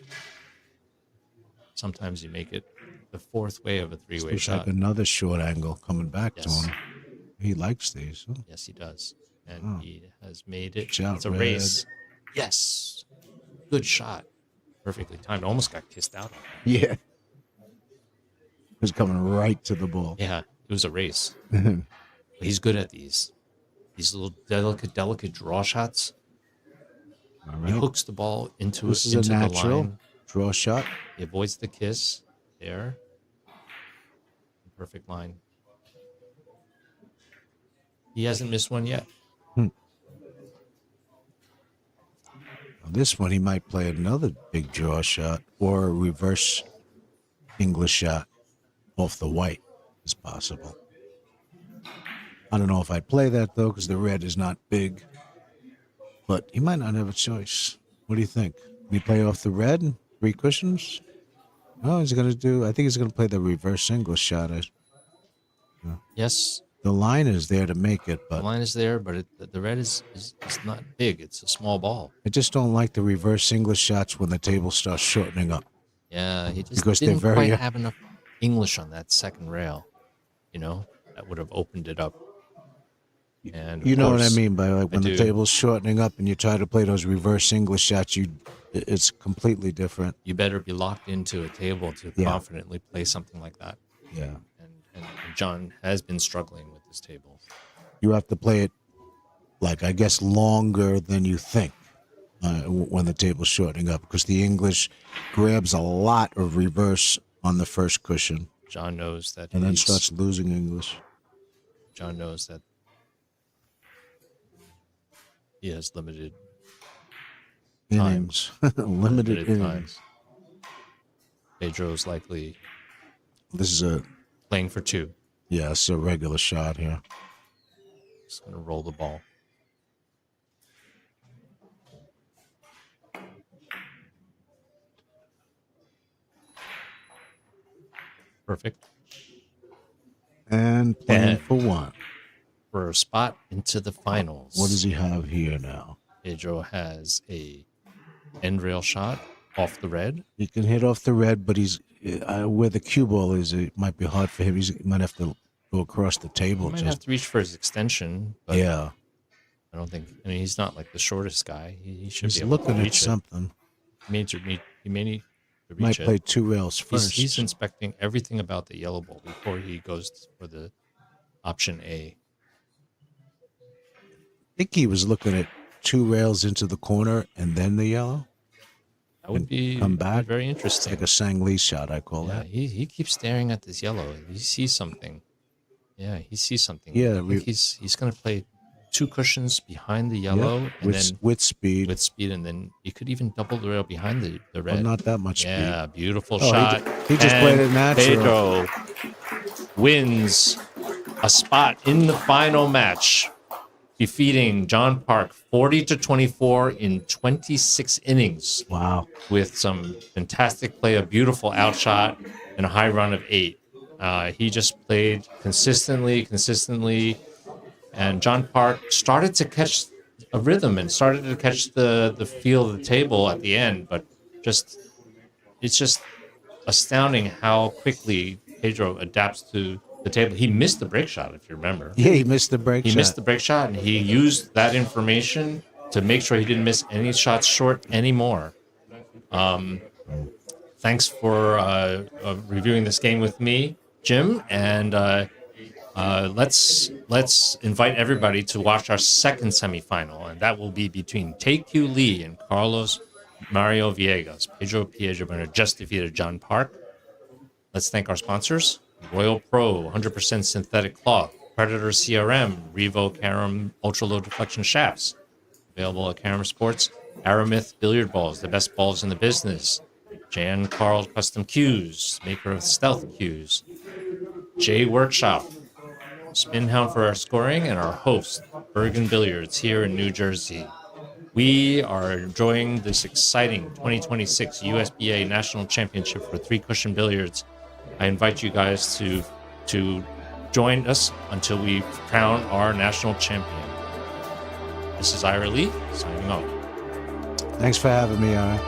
Sometimes you make it the fourth way of a three-way
Looks
shot.
like another short angle coming back to him. He likes these. Huh?
Yes, he does. And he has made it.
Watch out,
it's a
Red.
race. Yes. Good shot. Perfectly timed. Almost got kissed out on that.
Yeah. He was coming right to the ball.
Yeah, it was a race. He's good at these little delicate draw shots.
All right.
He hooks the ball into
This is a
the
natural.
line.
Draw shot.
He avoids the kiss there. Perfect line. He hasn't missed one yet.
On this one, he might play another big draw shot or a reverse English shot off the white is possible. I don't know if I'd play that, though, because the red is not big. But he might not have a choice. What do you think? Can he play off the red? 3 cushions? Oh, he's going to do... I think he's going to play the reverse English shot.
Yes,
The line is there to make it,
the
but
line is there, but the red is not big. It's a small ball.
I just don't like the reverse English shots when the table starts shortening up.
Yeah, he just
Because they're
didn't
very-
quite have enough English on that second rail. That would have opened it up. And
You
of
know what I
course,
mean by like when the
do.
table's shortening up and you try to play those reverse English shots, it's completely different.
You better be locked into a table to
Yeah.
confidently play something like that.
Yeah.
And John has been struggling with this table.
You have to play it, like, I guess, longer than you think when the table's shortening up, because the English grabs a lot of reverse on the first cushion
John knows that
and then
he's-
starts losing English.
John knows that he has limited
Innings. Limited innings.
times. Pedro's likely
This is a,
playing for 2.
yeah, it's a regular shot here.
Just going to roll the ball. Perfect.
And playing
And-
for 1.
For a spot into the finals.
What does he have here now?
Pedro has a end rail shot off the red.
He can hit off the red, but he's where the cue ball is. It might be hard for him. He might have to go across the
He
table.
might have to reach for his extension, but
Yeah,
I don't think. I mean, he's not like the shortest guy. He should
he's
be able
looking
to
at
reach
something.
He may need to reach
Might
it.
play 2 rails
He's,
first.
he's inspecting everything about the yellow ball before he goes for the option A.
I think he was looking at 2 rails into the corner and then the yellow.
That would
And
be
come back.
very
It's
interesting.
like a Sang Lee shot, I call
Yeah,
that.
he keeps staring at this yellow. He sees something. Yeah, he sees something.
Yeah,
I think he's going to play 2 cushions behind the yellow,
Yeah,
and then
with speed.
with speed, and then you could even double the rail behind the
But
red.
not that much speed.
Yeah, beautiful
Oh,
shot.
he just played it
Pedro
natural.
wins a spot in the final match, defeating John Park 40-24 in 26 innings
Wow.
with some fantastic play, a beautiful outshot, and a high run of 8. He just played consistently, and John Park started to catch a rhythm and started to catch the feel of the table at the end, but it's just astounding how quickly Pedro adapts to the table. He missed the break shot, if you remember.
Yeah, he missed the break
He
shot.
missed the break shot, and he used that information to make sure he didn't miss any shots short anymore. Thanks for reviewing this game with me, Jim, and let's invite everybody to watch our second semifinal, and that will be between Tae-Kyu Lee and Carlos Mario Villegas. Pedro Piedrabuena just defeated John Park. Let's thank our sponsors: Royal Pro 100% synthetic cloth, Predator CRM, Revo Carom Ultra Low Deflection Shafts, available at Carom Sports, Aramith Billiard Balls, the best balls in the business, Jan Carl Custom Cues, maker of Stealth Cues, J Workshop, Spin Hound for our scoring, and our host, Bergen Billiards, here in New Jersey. We are enjoying this exciting 2026 USBA National Championship for 3-cushion billiards. I invite you guys to join us until we crown our national champion. This is Ira Lee, signing off.
Thanks for having me, Aaron.